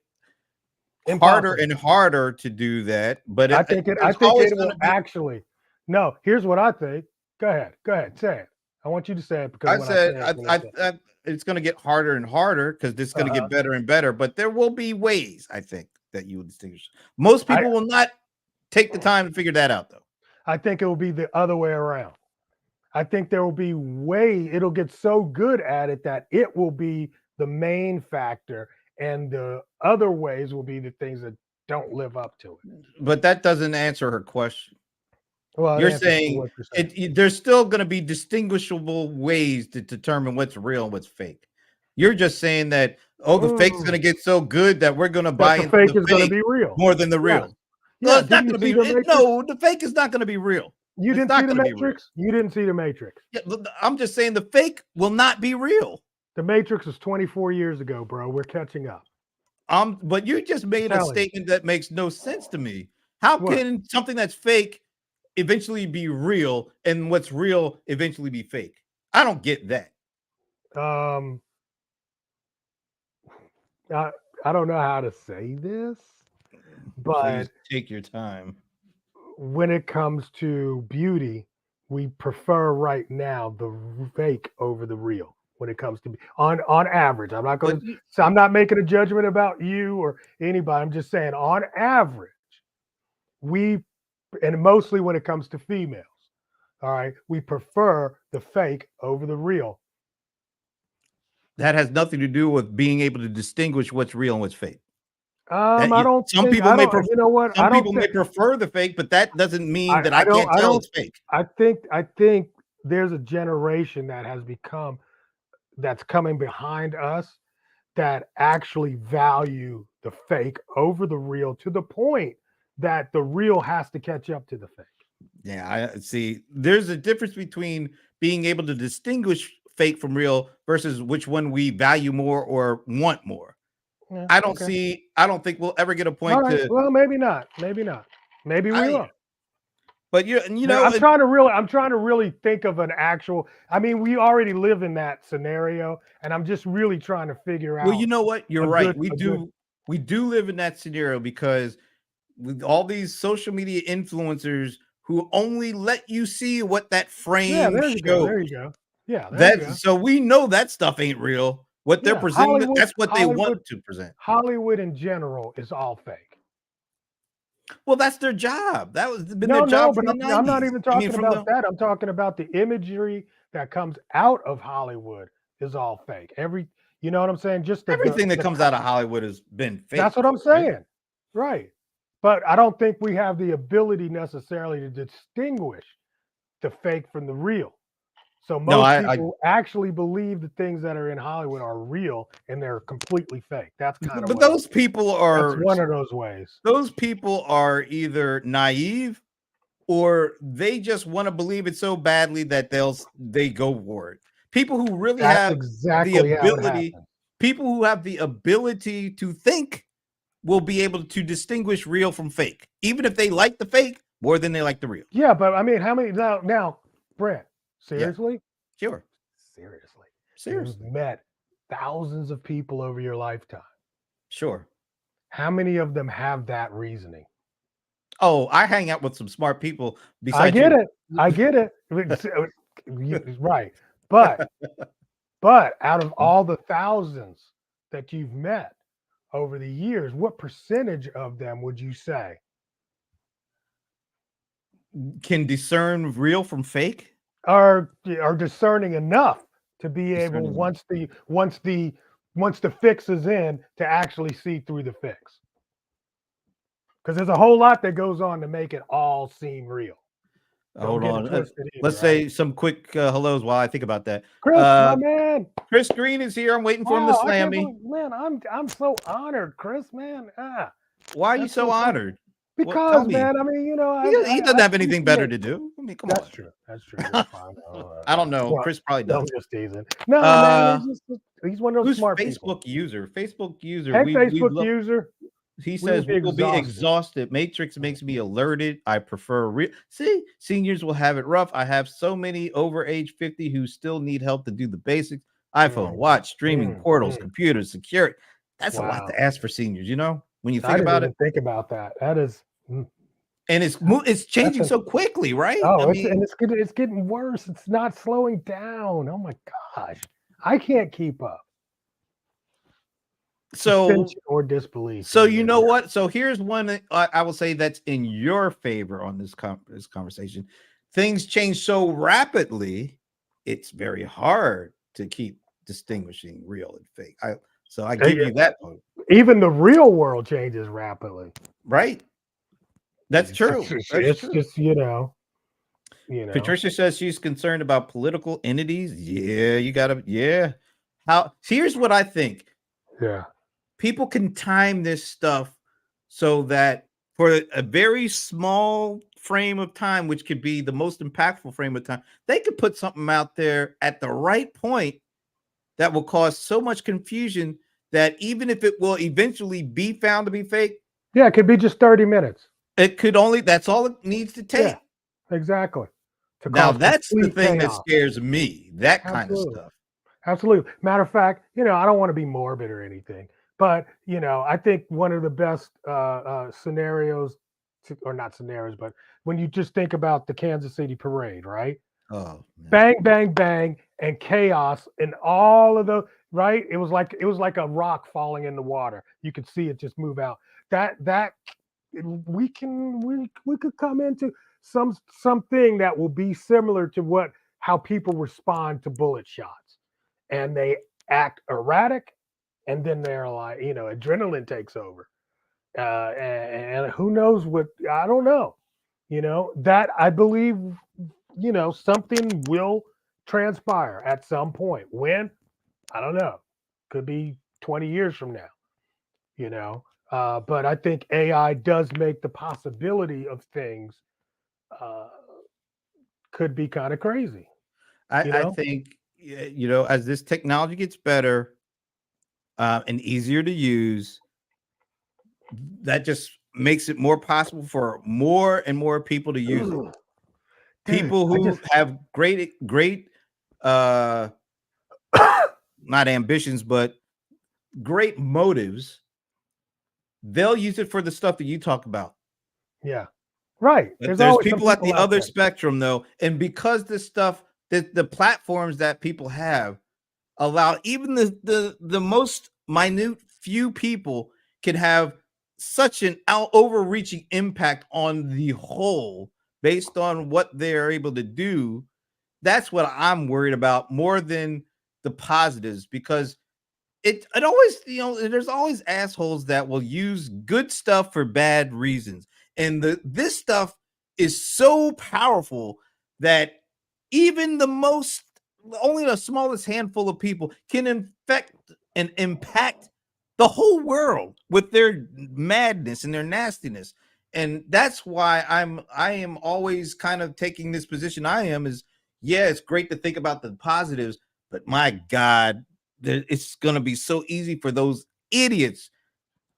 harder and harder to do that. But I think it will actually. No, here's what I think. Go ahead, say it. I want you to say it because it's going to get harder and harder because this is going to get better and better. But there will be ways, I think, that you will distinguish. Most people will not take the time to figure that out, though. I think it will be the other way around. I think there will be it'll get so good at it that it will be the main factor, and the other ways will be the things that don't live up to it. But that doesn't answer her question. Well, it You're answers to saying what you're saying. there's still going to be distinguishable ways to determine what's real and what's fake. You're just saying that, oh, the fake's going to get so good that we're going to That buy the into fake the is going to fake be real. more than the Yeah. real. No, Yeah. it's not Did going to you be. see the Matrix? No, the fake is not going to be real. You It's didn't not see the gonna be real. Matrix? You didn't see the Matrix. Yeah, I'm just saying the fake will not be real. The Matrix was 24 years ago, bro. We're catching up. But you just made a telling you. statement that makes no sense to me. How What? can something that's fake eventually be real and what's real eventually be fake? I don't get that. I don't know how to say this, but Please take your time. when it comes to beauty, we prefer right now the fake over the real. When it comes to on average, I'm not going to. So I'm not making a judgment about you or anybody. I'm just saying on average, and mostly when it comes to females, all right, we prefer the fake over the real. That has nothing to do with being able to distinguish what's real and what's fake. I don't. Some think, people I may don't, prefer. You know what? Some people may prefer the fake, but that doesn't mean that I can't tell it's fake. I think there's a generation that has become that's coming behind us that actually value the fake over the real to the point that the real has to catch up to the fake. Yeah, I see. There's a difference between being able to distinguish fake from real versus which one we value more or want more. Yeah, I don't think we'll ever get a point to. Well, maybe not. Maybe we will. But you know, I'm trying to really think of an actual. I mean, we already live in that scenario, and I'm just really trying to figure out. Well, you know what? You're right. We do live in that scenario because with all these social media influencers who only let you see what that frame shows. There you go. Yeah, so we know that stuff ain't real. What they're presenting, that's what they want to present. Hollywood in general is all fake. Well, that's their job. That was been their job. But I'm not even talking about that. I'm talking about the imagery that comes out of Hollywood is all fake. You know what I'm saying? Just everything that comes out of Hollywood has been fake. That's what I'm saying. Right. But I don't think we have the ability necessarily to distinguish the fake from the real. So most people actually believe the things that are in Hollywood are real and they're completely fake. That's kind of. But those people are. That's one of those ways. Those people are either naive or they just want to believe it so badly that they go for it. People who really have the ability. People who have the ability to think will be able to distinguish real from fake, even if they like the fake more than they like the real. Yeah, but I mean, how many now, Brent? Seriously? Yeah. Sure. Seriously. Seriously. You've met thousands of people over your lifetime. Sure. How many of them have that reasoning? Oh, I hang out with some smart people. I get it. Right. But out of all the thousands that you've met over the years, what percentage of them would you say can discern real from fake? Are discerning enough to be able once the fix is in to actually see through the fix? Because there's a whole lot that goes on to make it all seem real. Hold on. Let's say some quick hellos while I think about that. Chris, my man. Chris Green is here. I'm waiting for him to slam me. Man, I'm so honored, Chris, man. Why are you so honored? Because, man, I mean, you know, he doesn't have anything better to do. I mean, come on. That's true. I don't know. Chris probably does. I'm just teasing. No, man, he's one of those smart Facebook people. user. Facebook user. Hey, Facebook user. He says we will be exhausted. Matrix makes me alerted. I prefer seniors will have it rough. I have so many over age 50 who still need help to do the basics. iPhone, watch, streaming, portals, computers, security. That's a lot to ask for seniors, you know, when you think about it. Think about that. That is, and it's changing so quickly, right? Oh, it's getting worse. It's not slowing down. Oh my gosh, I can't keep up. So or disbelief. So you know what? So here's one I will say that's in your favor on this conversation. Things change so rapidly, it's very hard to keep distinguishing real and fake. I give you that one. Even the real world changes rapidly. Right. That's true. It's just, you know. You know, Patricia says she's concerned about political entities. Yeah, you gotta. Yeah. How? Here's what I think. yeah, People can time this stuff so that for a very small frame of time, which could be the most impactful frame of time, they could put something out there at the right point that will cause so much confusion that even if it will eventually be found to be fake, yeah. It could be just 30 minutes. it could only that's all it needs to take. Yeah, exactly. To Now cause that's the complete thing that chaos. scares me, that kind of Absolutely. stuff. Absolutely. Matter of fact, I don't want to be morbid or anything, but I think one of the best scenarios, or not scenarios, but when you just think about the Kansas City parade, right? Oh, man. Bang, bang, bang, and chaos, and all of the right. It was like a rock falling in the water. You could see it just move out. That we could come into something that will be similar to how people respond to bullet shots, and they act erratic, and then they're like, adrenaline takes over, and who knows what, I don't know, that I believe, something will transpire at some point. When, I don't know, could be 20 years from now, but I think AI does make the possibility of things uh, could be kind of crazy, you I know? think as this technology gets better and easier to use, that just makes it more possible for more and more people to use it. Dude, People I who just, have great uh not ambitions, but great motives, they'll use it for the stuff that you talk about. yeah, right. But There's there's always some people at people the out other there. spectrum, though, and because this stuff, the platforms that people have allow even the most minute few people can have such an overreaching impact on the whole based on what they're able to do. That's what I'm worried about more than the positives, because it always, there's always assholes that will use good stuff for bad reasons. And this stuff is so powerful that even only the smallest handful of people can infect and impact the whole world with their madness and their nastiness. And that's why I am always kind of taking this position I am is, yeah, it's great to think about the positives, but my God, it's going to be so easy for those idiots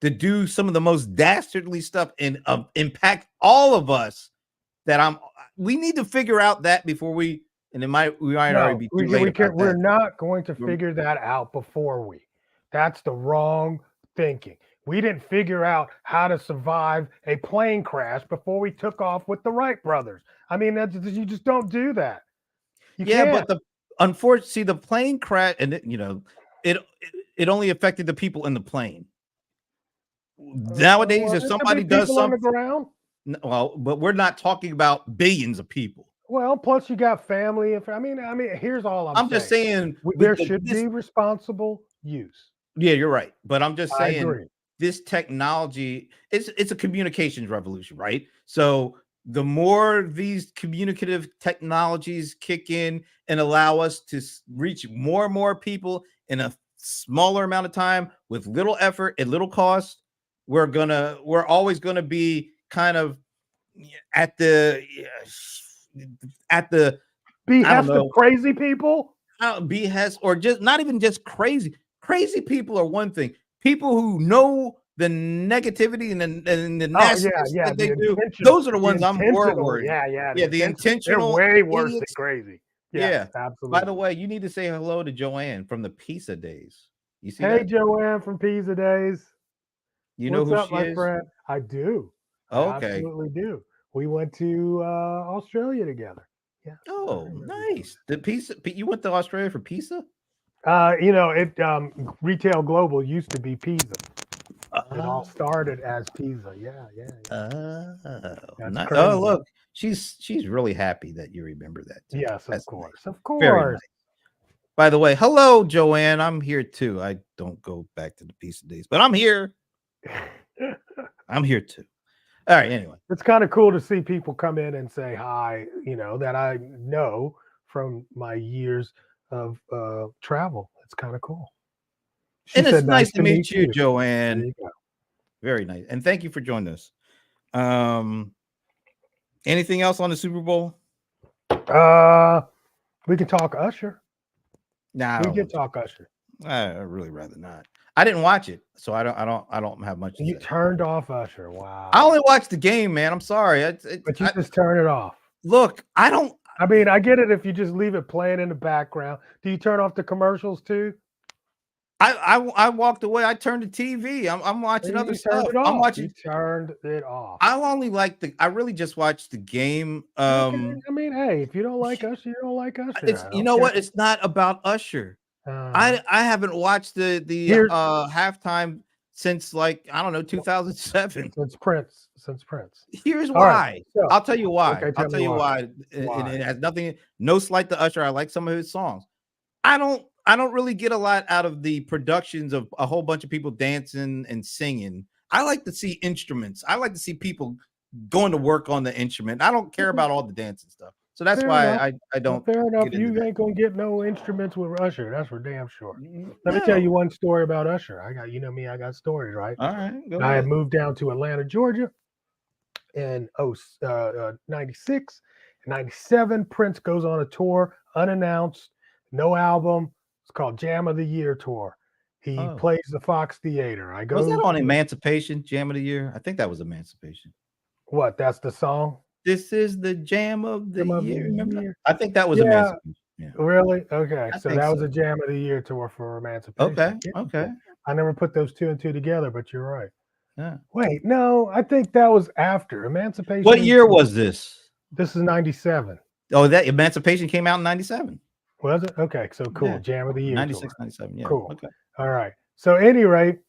to do some of the most dastardly stuff and impact all of us that we need to figure out that before we might already No, be too late we about can, we're that. not going to We're- figure that out before we. That's the wrong thinking. We didn't figure out how to survive a plane crash before we took off with the Wright brothers. I mean, you just don't do that. You Yeah, can't. but unfortunately, see, the plane crash, and it it only affected the people in the plane. Nowadays, Well, if there could be somebody does people on the something, ground. well, but we're not talking about billions of people. Well, plus you got family. I mean, here's all I'm I'm just saying. saying There with should this. be responsible use. Yeah, you're right. But I'm just I saying agree. this technology, it's a communications revolution, right? So the more these communicative technologies kick in and allow us to reach more and more people in a smaller amount of time with little effort and little cost, we're always gonna be kind of at the at the I don't Behest of know, crazy people. BS, or just not even just crazy. Crazy people are one thing. People who know the negativity and the Oh yeah, nastiness yeah. that they The do, intentional, those are the the ones I'm more intentional. worried. Yeah, yeah. The Yeah, the intentional. They're intentional way worse than idiots. crazy. Yes, Yeah. By the absolutely. way, you need to say hello to Joanne from the Pizza Days. You see Hey, that? Joanne from Pizza Days. You know What's who up, she my is? friend? I do. I Okay. absolutely do. We went to Australia together. Yes, I Oh, remember you. nice. The pizza. You went to Australia for pizza? It Retail Global used to be Pizza. It all Oh, started as Pizza. Yeah, yeah, yeah. That's oh, crazy. look, she's really happy that you remember that too. Yes, of That's nice. course, of Very nice. course. By the way, hello, Joanne. I'm here too. I don't go back to the Pizza Days, but I'm here. I'm here too. All right. Anyway, It's kind of cool to see people come in and say hi, that I know from my years of travel. It's kind of cool. She and it's said, nice nice to to meet meet you, you. There Joanne. you go. Very nice, and thank you for joining us. Anything else on the Super Bowl? We can talk Usher. Nah, We can talk Usher. I really rather not. I didn't watch it, so I don't have much to You say. turned off Usher. Wow. I only watched the game, man. I'm sorry. But you just turn it off. Look, I don't. I mean, I get it if you just leave it playing in the background. Do you turn off the commercials too? I walked away. I turned the TV. I'm watching You other turned stuff. it off. I'm watching. You turned it off. I only like the. I really just watched the game. Okay. I mean, hey, if you don't like Usher, you don't like Usher. It's I you don't know care. what? It's not about Usher. I haven't watched the Here's- halftime since like I don't know 2007. Since Prince. Here's All why. right, so- I'll tell you why. Okay, I'll tell you why. Why? It has nothing. No slight to Usher. I like some of his songs. I don't really get a lot out of the productions of a whole bunch of people dancing and singing. I like to see instruments. I like to see people going to work on the instrument. I don't care about all the dancing stuff. So that's Fair why enough. I don't. Fair enough. get into You that. ain't gonna get no instruments with Usher. That's for damn sure. Let me No. tell you one story about Usher. I got, me, I got stories, right? All right. Go I ahead. had moved down to Atlanta, Georgia in 96. 97, Prince goes on a tour, unannounced, no album. It's called Jam of the Year Tour. He Oh. plays the Fox Theater. I go. Was that on Emancipation, Jam of the Year? I think that was Emancipation. What? That's the song? This is the Jam of the Jam of the Year. Remember that? Year. I think that was Yeah. Emancipation. Yeah. Really? Okay. I So think that was so. a Jam of the Year tour for Emancipation. Okay. Yeah. Okay. I never put those two and two together, but you're right. Yeah. Wait, no, I think that was after Emancipation. What year was this? This is 97. Oh, that Emancipation came out in 97. Was it? Okay, so cool. Yeah. Jam of the Year 96, tour. 97. Yeah. Cool. Okay. All right. So any rate,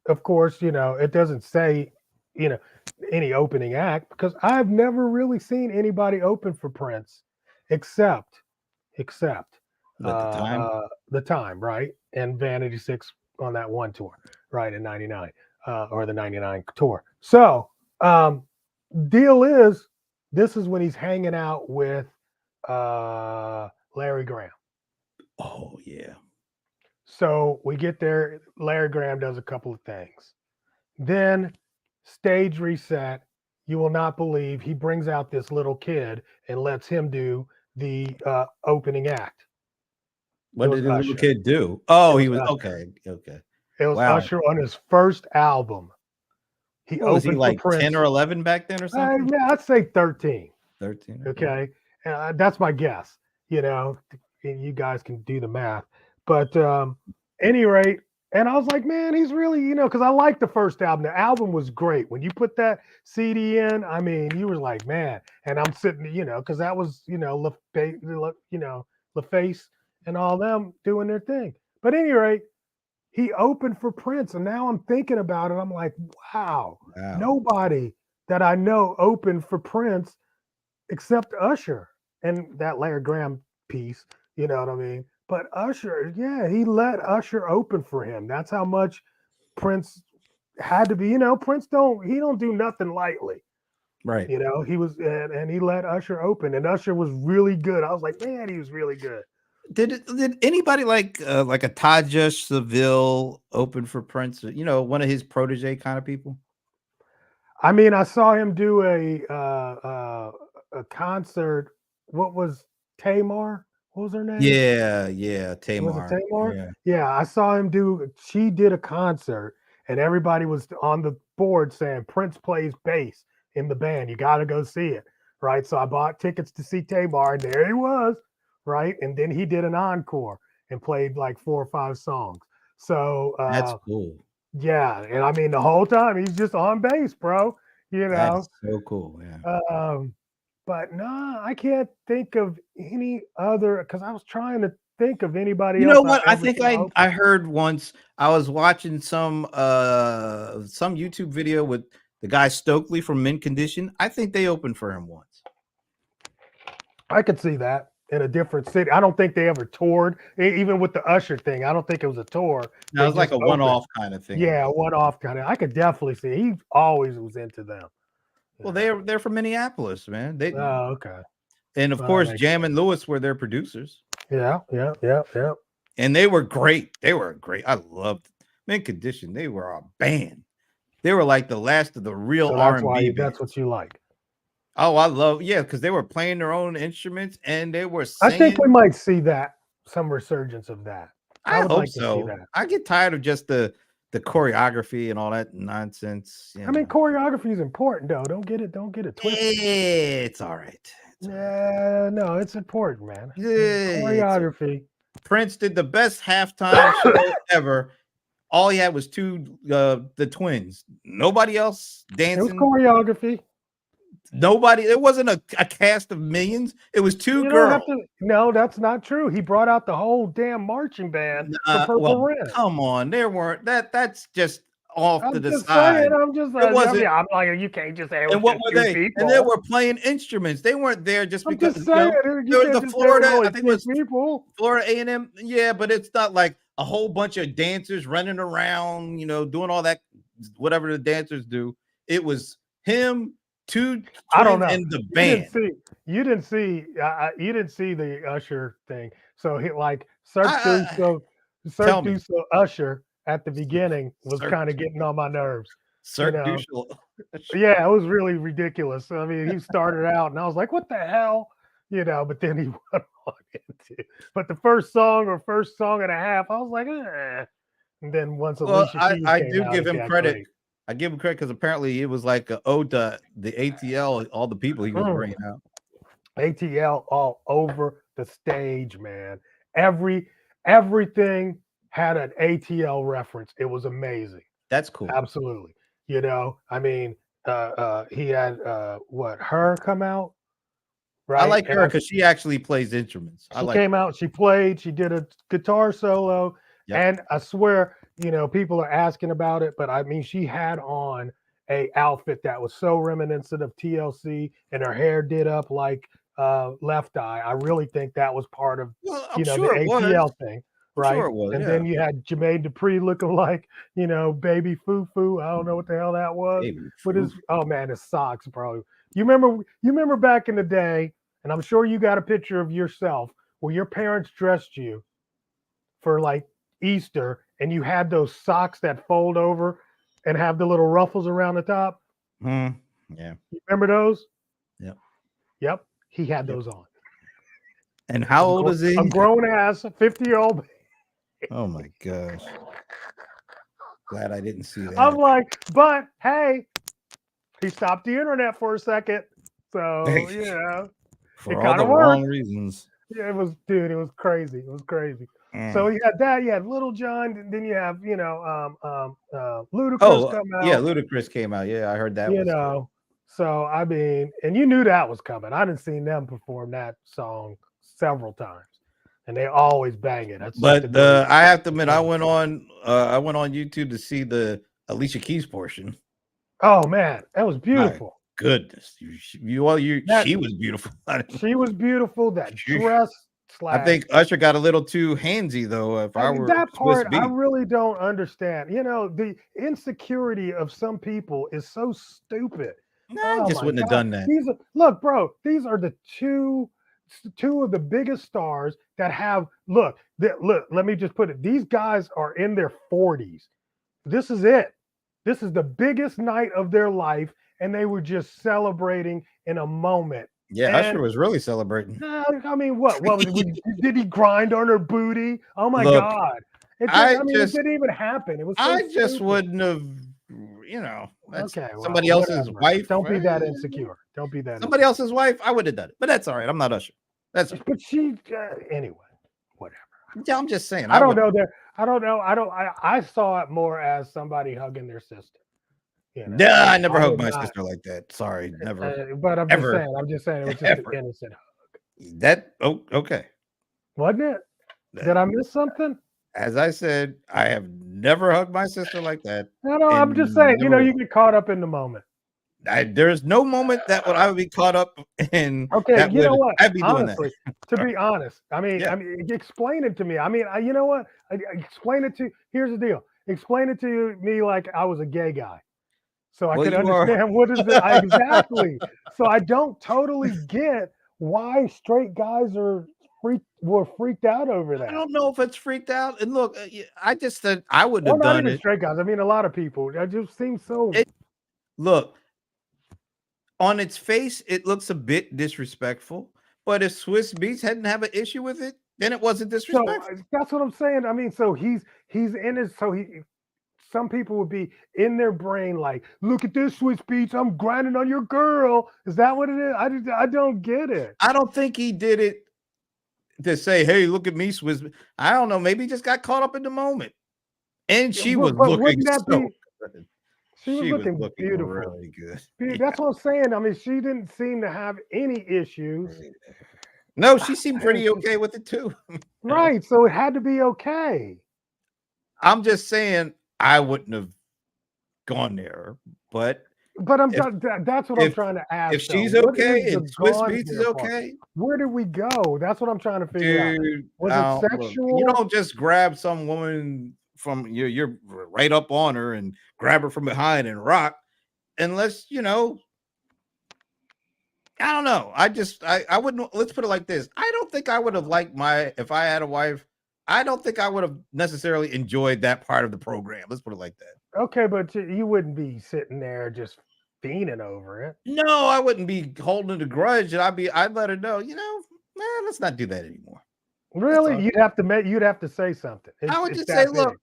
of course, it doesn't say, any opening act because I've never really seen anybody open for Prince except At the time, right? And Vanity Six on that one tour, right, in 99, or the 99 tour. So deal is this is when he's hanging out with Larry Graham. Oh yeah. So we get there. Larry Graham does a couple of things. Then stage reset. You will not believe he brings out this little kid and lets him do the opening act. What It did the was little Usher. kid do? Oh, It he was was Usher. okay. Okay. It was Wow. Usher on his first album. He What, was he opened like for Prince. 10 or 11 back then or something? Yeah, I'd say 13. 13. Okay. That's my guess. You guys can do the math. But any rate, and I was like, man, he's really, because I liked the first album. The album was great. When you put that CD in, I mean, you were like, man. And I'm sitting, because that was, LaFace and all them doing their thing. But any rate, he opened for Prince. And now I'm thinking about it. I'm like, wow. Nobody that I know opened for Prince except Usher and that Larry Graham piece. You know what I mean? But Usher, yeah, he let Usher open for him. That's how much Prince had to be. Prince don't do nothing lightly. Right. He was, and he let Usher open, and Usher was really good. I was like, man, he was really good. Did anybody like a Taja Seville open for Prince? One of his protege kind of people. I mean, I saw him do a concert. What was Tamar? What was her name? Yeah, Tamar. Was it Tamar? Yeah. Yeah, I saw him she did a concert and everybody was on the board saying Prince plays bass in the band. You got to go see it, right? So I bought tickets to see Tamar and there he was, right? And then he did an encore and played like 4 or 5 songs. So That's cool. Yeah, and I mean the whole time he's just on bass, bro. That's so cool. Yeah. But no, I can't think of any other because I was trying to think of anybody You else. know what? I think I heard once. I was watching some YouTube video with the guy Stokely from Mint Condition. I think they opened for him once. I could see that in a different city. I don't think they ever toured, even with the Usher thing. I don't think it was a tour. No, it was like a one-off kind of thing. Yeah, one-off kind of. I could definitely see he always was into them. Well, they're from Minneapolis, man. They Oh, okay. and of Well, course that Jam and Lewis were their producers, Yeah. and they were great. They were great. I loved Mint Condition. They were a band. They were like the last of the real So R&B that's bands. what you like. Oh, I love because they were playing their own instruments and they were I think we singing. might see some resurgence of that. I I would hope like to see so. that. I get tired of just the choreography and all that nonsense. I mean, choreography is important, though. Don't get it twisted. It's all right. Yeah, no, it's important, man. It's Choreography. Prince did the best halftime show ever. All he had was the twins. Nobody else It was dancing. choreography. Nobody. It wasn't a cast of millions. It was two You don't girls. have to. No, that's not true. He brought out the whole damn marching band for Purple Well, Rain. come on. There weren't that's just off to I'm the just side. saying. I'm just. It wasn't. I'm like, you can't just say. It And was what just were two they? people. And they were playing instruments. They weren't there just I'm because just saying. there was the Florida. I think it was people. Florida A&M. Yeah, but it's not like a whole bunch of dancers running around, doing all that, whatever the dancers do. It was him, two I don't twins, know. and the band. You didn't see the Usher thing. So he like search through so Usher at the beginning was kind of getting on my nerves. Yeah, it was really ridiculous. I mean, he started out and I was like, what the hell? But then he went on into but the first song and a half, I was like, eh. And then once Alicia Keys I came do out, give it him got credit. great. I give him credit because apparently it was like an ode to the ATL, all the people he was bringing out. ATL all over the stage, man. Everything had an ATL reference. It was amazing. That's cool. Absolutely. I mean, he had her come out. Right. I like her because she actually plays instruments. She came out, she played, she did a guitar solo, and I swear, people are asking about it, but I mean, she had on a outfit that was so reminiscent of TLC, and her hair did up like Left Eye. I really think that was part of the ATL thing, right? Sure it was, and then you had Jermaine Dupri looking like Baby Foo. I don't know what the hell that was. But his socks, bro. You remember back in the day, and I'm sure you got a picture of yourself where your parents dressed you for like Easter, and you had those socks that fold over and have the little ruffles around the top. Yeah. You remember those? Yep. He had those on. And how old is he? A grown ass 50-year-old. Oh my gosh. Glad I didn't see that. I'm like, but hey, he stopped the internet for a second. So, for all the wrong reasons. Yeah, it was crazy. It was crazy. So you had that, you had Little John, and then you have, Ludacris come out. Yeah, Ludacris came out. Yeah, I heard that. So I mean, and you knew that was coming. I didn't see them perform that song several times, and they always bang it. But I have to admit, I went on YouTube to see the Alicia Keys portion. Oh man, that was beautiful. My goodness, she was beautiful. She was beautiful. That dress. I think Usher got a little too handsy though. If I were that part, I really don't understand. The insecurity of some people is so stupid. I just wouldn't have done that. Look, bro, these are the two of the biggest stars that have. Look, let me just put it. These guys are in their 40s. This is it. This is the biggest night of their life, and they were just celebrating in a moment. Yeah, Usher was really celebrating. I mean, what did he grind on her booty? Oh my God! It didn't even happen. It was. So just wouldn't have. Somebody else's wife. Don't be that insecure. Don't be that. Somebody else's wife. I would have done it, but that's all right. I'm not Usher. That's. But she anyway. Whatever. Yeah, I'm just saying. I don't know. I saw it more as somebody hugging their sister. I never hugged my sister like that. Sorry, never. But I'm just saying, it was just an innocent hug. Okay. Wasn't it? Did I miss something? As I said, I have never hugged my sister like that. No, I'm just saying, you get caught up in the moment. There's no moment that I would be caught up in. Okay, you know what? I'd be doing that. To be honest, I mean, explain it to me. I mean, you know what? Explain it to. Here's the deal. Explain it to me like I was a gay guy. So I Well, could you are. understand what is it exactly. So I don't totally get why straight guys were freaked out over I that. don't know if it's freaked out. And look, I just said I wouldn't Or have not done even it. straight guys. I mean, a lot of people. It just seems so. It look on its face, it looks a bit disrespectful. But if Swiss Beats hadn't have an issue with it, then it wasn't So disrespectful. that's what I'm saying. I mean, so he's in his. So he. Some people would be in their brain like, "Look at this, Swiss Beats. I'm grinding on your girl." Is that what it is? I don't get it. I don't think he did it to say, "Hey, look at me, Swiss." I don't know. Maybe he just got caught up in the moment. And she was But looking wouldn't that so be? good. She was She was looking looking beautiful. really good. Dude, Yeah. that's what I'm saying. I mean, she didn't seem to have any issues. No, she seemed pretty okay with it too. Right. So it had to be okay. I'm just saying I wouldn't have gone there, but But if that's what I'm if trying to ask. if Though. she's What is okay the and Swiss gone Beats is here part? okay, Where did we go? That's what I'm trying to figure out. dude, Was I it don't look. You sexual? don't just grab some woman from you're right up on her and grab her from behind and rock unless I don't know. I wouldn't. Let's put it like this. I don't think I would have liked if I had a wife. I don't think I would have necessarily enjoyed that part of the program. Let's put it like that. Okay, but you wouldn't be sitting there just fiending over it. No, I wouldn't be holding a grudge, and I'd let her know. Let's not do that anymore. Really? You'd have to say something. I would It's just say, that look,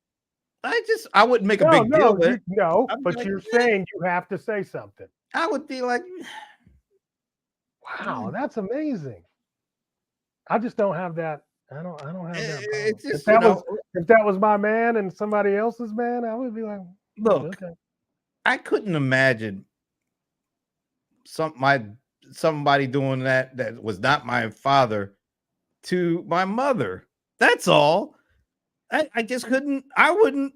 big. I wouldn't make a big deal with it. I'd be But like, you're saying you have to say something. I would be like, Wow, that's amazing. I just don't have that. I don't have that problem. it's If just that was my man and somebody else's man, I would be like, look, okay. I couldn't imagine somebody doing that was not my father to my mother. That's all. I just couldn't. I wouldn't.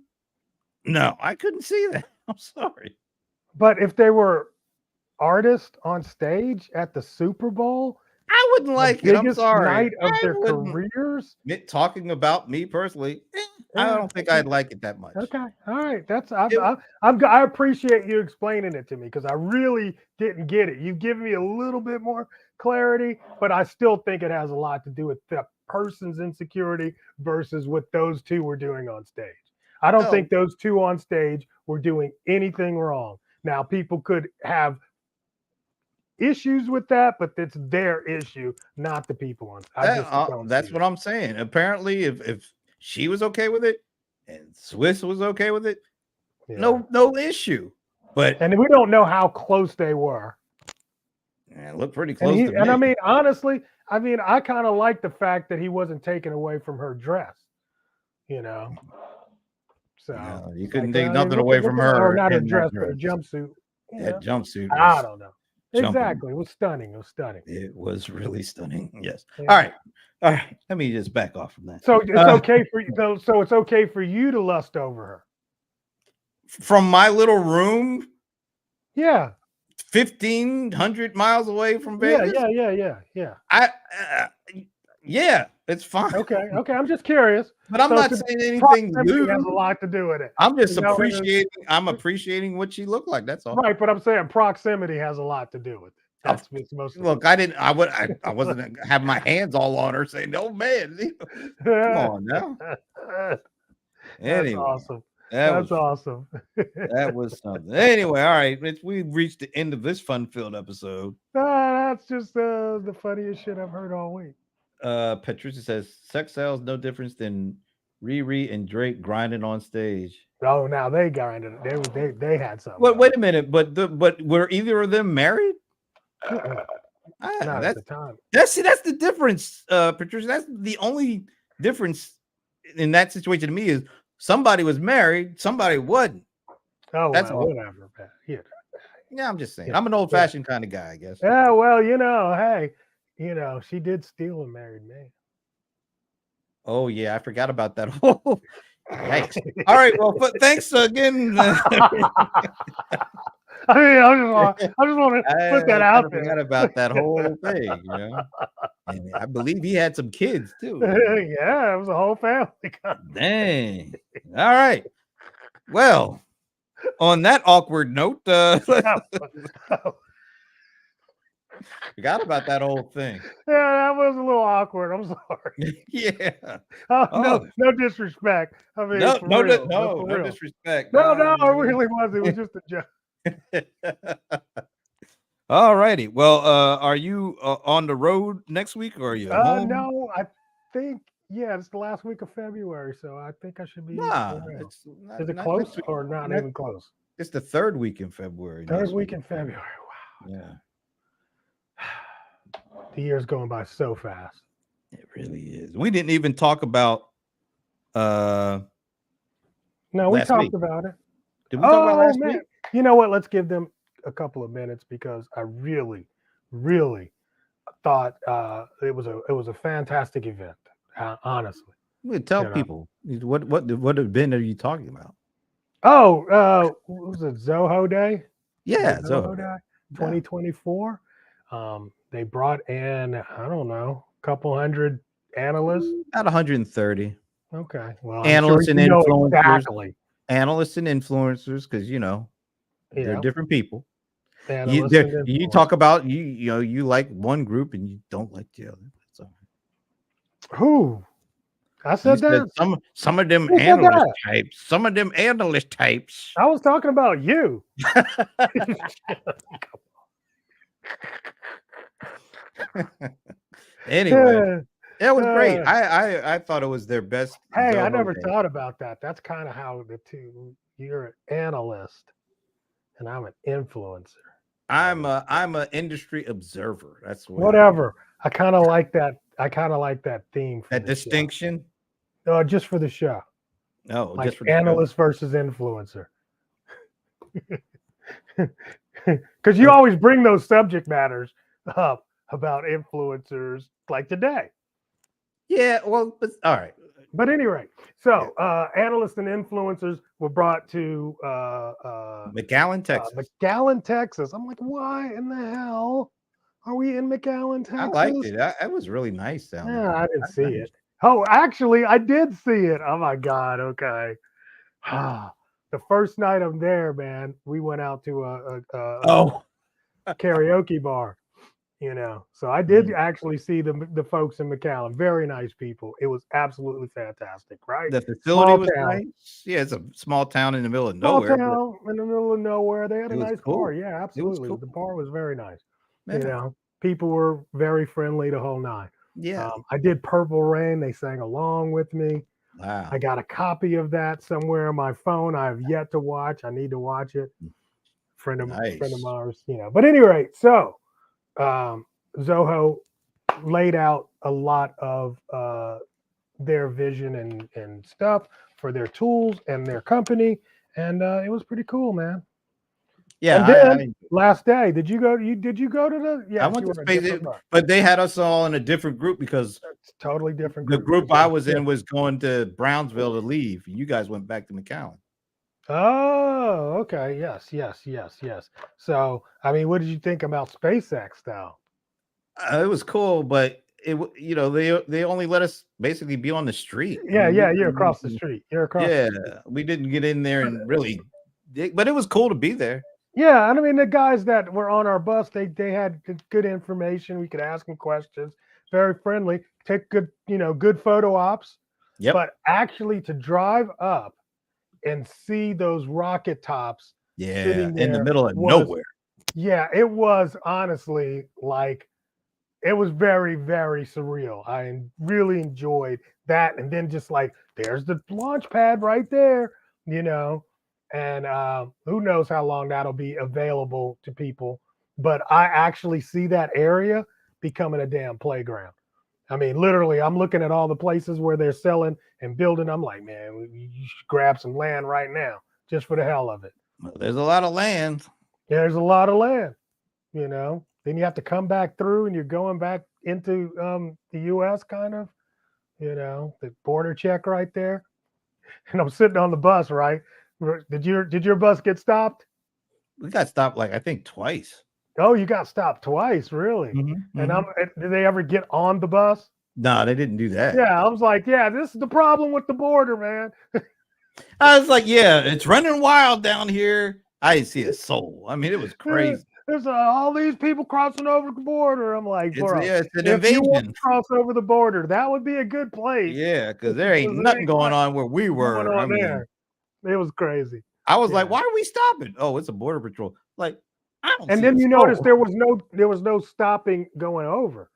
No, I couldn't see that. I'm sorry. But if they were artists on stage at the Super Bowl, I wouldn't like it. I'm biggest sorry. night of I their wouldn't. careers. Talking about me personally, I don't think I'd like it that much. Okay, all right. I appreciate you explaining it to me because I really didn't get it. You've given me a little bit more clarity, but I still think it has a lot to do with the person's insecurity versus what those two were doing on stage. I don't think those two on stage were doing anything wrong. Now, people could have issues with that, but it's their issue, not the people on. That's what I'm saying. Apparently, if she was okay with it and Swiss was okay with it, no issue. And we don't know how close they were. Yeah, look pretty close. And I mean, honestly, I kind of like the fact that he wasn't taken away from her dress. So you couldn't take nothing away from her. Or not a dress, but a jumpsuit. That jumpsuit. I don't know. Jumping. Exactly. It was stunning. It was really stunning. Yes. Yeah. All right. Let me just back off from that. So it's okay for you. So it's okay for you to lust over her. From my little room. Yeah. 1,500 miles away from Vegas. Yeah. Yeah, it's fine. Okay. I'm just curious. But I'm not saying anything lewd. Has a lot to do with it. I'm just appreciating. I'm appreciating what she looked like. That's all. Right, but I'm saying proximity has a lot to do with it. That's most. Look, I wasn't have my hands all on her saying, "No man, come on now." Anyway, awesome. That's awesome. That was something. Anyway, all right, we've reached the end of this fun-filled episode. That's just the funniest shit I've heard all week. Patricia says sex sells no difference than Riri and Drake grinding on stage. Oh, now they grinded. They had something. Wait a minute, but were either of them married? Not at the time. That's the difference, Patricia. That's the only difference in that situation to me is somebody was married, somebody wasn't. Oh, that's whatever. Yeah, I'm just saying. I'm an old-fashioned kind of guy, I guess. Yeah, well, hey. She did steal and married me. Oh yeah, I forgot about that. Yikes! All right, well, thanks again. I just want to put that out there. I forgot about that whole thing. And I believe he had some kids too. Yeah, it was a whole family. Dang! All right. Well, On that awkward note, Oh, forgot about that old thing. yeah, that was a little awkward. I'm sorry. Yeah. Oh, Oh, no disrespect. I mean, no, for no, real. no, For no real. disrespect. No, no, it really was. It was just a joke. All righty. Well, are you on the road next week or are you home? No, I think it's the last week of February, so I think I should be Nah, around. it's not, Is it not next close week. or not Not- even close? It's the third week in February. Third next week in February. Wow. Yeah, The year's going by so fast. it really is. We didn't even talk about No, we last talked week. about it. Did we talk about last man. week? You know what? Let's give them a couple of minutes because I really, really thought it was a fantastic event. Honestly. We tell You know. people what event are you talking about? Oh, what was it Zoho Day? Yeah, Zoho so Day 2024. They brought in, I don't know, a couple hundred analysts. about 130 Okay. Well, analysts I'm and sure you know influencers. exactly. Analysts and influencers, because they're Yeah. different people. Analysts You and talk about you like one group and you don't like the other. So who? I said that. Some of them Who said analyst that? types. Some of them analyst types. I was talking about you. Anyway, it was great. Uh, I thought it was their best. Hey, I Zoho never day. thought about that. That's kind of how the two. You're an analyst, and I'm an influencer. I'm an industry observer. That's what Whatever. I kind of like that. I kind of like that theme. For that the show. distinction. Just for the show. No, Like just for the show. analyst versus influencer. Because you always bring those subject matters up about influencers like today. Yeah, well, but, all right. But anyway, so analysts and influencers were brought to McAllen, Texas. McAllen, Texas. I'm like, why in the hell are we in McAllen, Texas? I liked it. It was really nice down there. Yeah, I didn't see it. Oh, actually, I did see it. Oh my God. Okay. The first night I'm there, man, we went out to a karaoke bar. So I did actually see the folks in McAllen. Very nice people. It was absolutely fantastic, right? The facility was town. nice. Yeah, it's a small town in the middle of Small nowhere. town in the middle of nowhere. They had a it was nice cool. bar. Yeah, absolutely. cool. The bar was very nice. Yeah. People were very friendly the whole night. Yeah. I did Purple Rain. They sang along with me. Wow. I got a copy of that somewhere on my phone. I have yet to watch. I need to watch it. Friend of ours, But anyway, so Zoho laid out a lot of their vision and stuff for their tools and their company, and it was pretty cool, man. Yeah. And then last day, did you go to the? Yeah, I went to Space, but they had us all in a different group because it's totally different. The group I was in was going to Brownsville to leave. You guys went back to McAllen. Oh, okay. Yes. So, I mean, what did you think about SpaceX, though? It was cool, but they only let us basically be on the street. Yeah, you're across the street. We didn't get in there and really, but it was cool to be there. Yeah, and I mean the guys that were on our bus, they had good information. We could ask them questions. Very friendly. Take good photo ops. Yep. But actually, to drive up and see those rocket tops, in the middle of nowhere. Yeah, it was honestly it was very, very surreal. I really enjoyed that, and then just there's the launch pad right there, And who knows how long that'll be available to people. But I actually see that area becoming a damn playground. I mean, literally, I'm looking at all the places where they're selling and building. I'm like, man, you should grab some land right now just for the hell of it. Well, there's a lot of land. There's a lot of land, Then you have to come back through and you're going back into the U.S. kind of, the border check right there. And I'm sitting on the bus, right? Did your bus get stopped? We got stopped I think twice. Oh, you got stopped twice, really? Mm-hmm, and did they ever get on the bus? No, they didn't do that. Yeah, I was like, yeah, this is the problem with the border, man. I was like, yeah, it's running wild down here. I didn't see a soul. I mean, it was crazy. There's all these people crossing over the border. I'm like, bro, It's an if you want invasion. to cross over the border, that would be a good place. Yeah, because there ain't nothing going on where we were. I mean, it was crazy. I was like, why are we stopping? Oh, it's a border patrol. Like, I don't. And then you notice there was no stopping going over.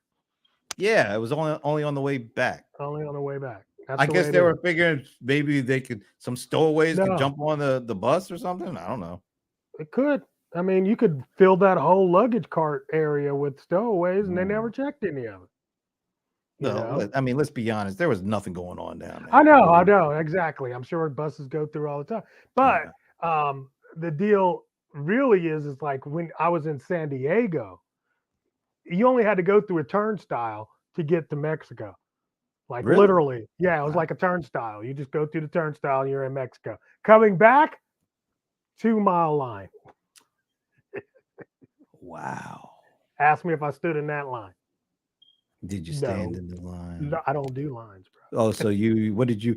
Yeah, it was only on the way back. Only on the way back. That's I guess they were figuring maybe they could some stowaways could jump on the bus or something. I don't know. It could. I mean, you could fill that whole luggage cart area with stowaways, and they never checked any of it. No, I mean, let's be honest. There was nothing going on down there. I know exactly. I'm sure buses go through all the time, but the deal really is like when I was in San Diego, you only had to go through a turnstile to get to Mexico. Like literally. Yeah, it was like a turnstile. You just go through the turnstile and you're in Mexico. Coming back, 2-mile line. Wow. Ask me if I stood in that line. Did you stand in the line? No, I don't do lines, bro. Oh, so what did you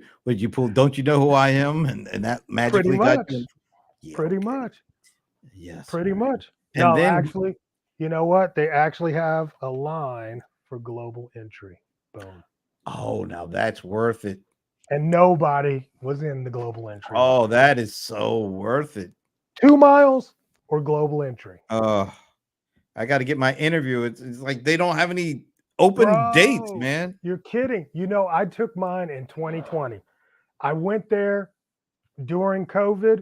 pull? Don't you know who I am? And that magically got you. Yeah, pretty much. Yes. Pretty much. And no, then, actually, you know what? They actually have a line for global entry. Boom. Oh, now that's worth it. And nobody was in the global entry. Oh, that is so worth it. 2 miles or global entry. I got to get my interview. It's like they don't have any open dates, man. You're kidding. You know, I took mine in 2020. I went there during COVID.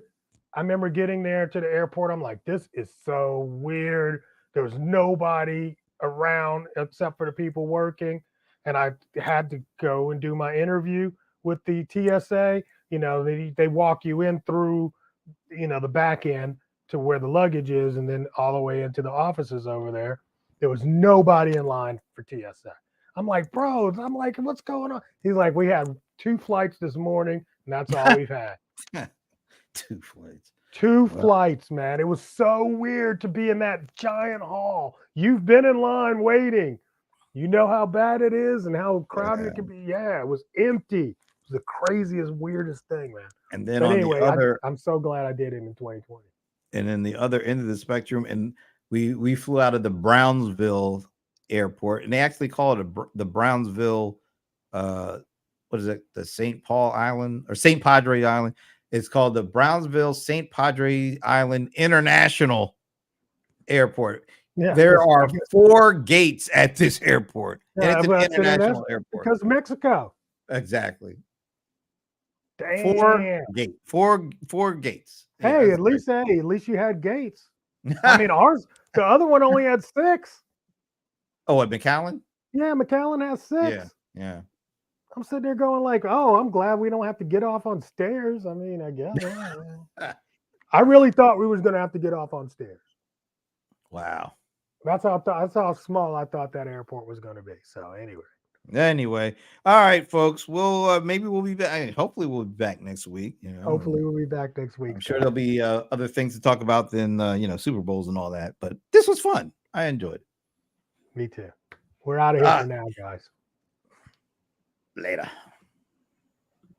I remember getting there to the airport. I'm like, this is so weird. There was nobody around except for the people working. And I had to go and do my interview with the TSA. You know, they walk you in through, you know, the back end to where the luggage is and then all the way into the offices over there. There was nobody in line for TSA. I'm like, bro, what's going on? He's like, we had 2 flights this morning, and that's all we've had. 2 flights. 2 flights, man. It was so weird to be in that giant hall. You've been in line waiting. You know how bad it is and how crowded it can be. Yeah, it was empty. It was the craziest, weirdest thing, man. And then anyway, I'm so glad I did it in 2020. And then the other end of the spectrum, and we flew out of the Brownsville airport, and they actually call it the Brownsville, what is it? The St. Paul Island or St. Padre Island. It's called the Brownsville St. Padre Island International Airport. Yeah, there are 4 gates at this airport. Yeah, and it's an international airport. Because Mexico. Exactly. Damn. 4 gates. Hey, at least you had gates. I mean, the other one only had 6. Oh, at McAllen? Yeah, McAllen has 6. Yeah. I'm sitting there going like, oh, I'm glad we don't have to get off on stairs. I mean, I guess. I really thought we was going to have to get off on stairs. Wow. That's how small I thought that airport was going to be. So anyway, all right, folks. We'll maybe we'll be back. Hopefully, we'll be back next week. You know, hopefully we'll be back next week. I'm sure there'll be other things to talk about than Super Bowls and all that. But this was fun. I enjoyed it. Me too. We're out of here for now, guys. Later.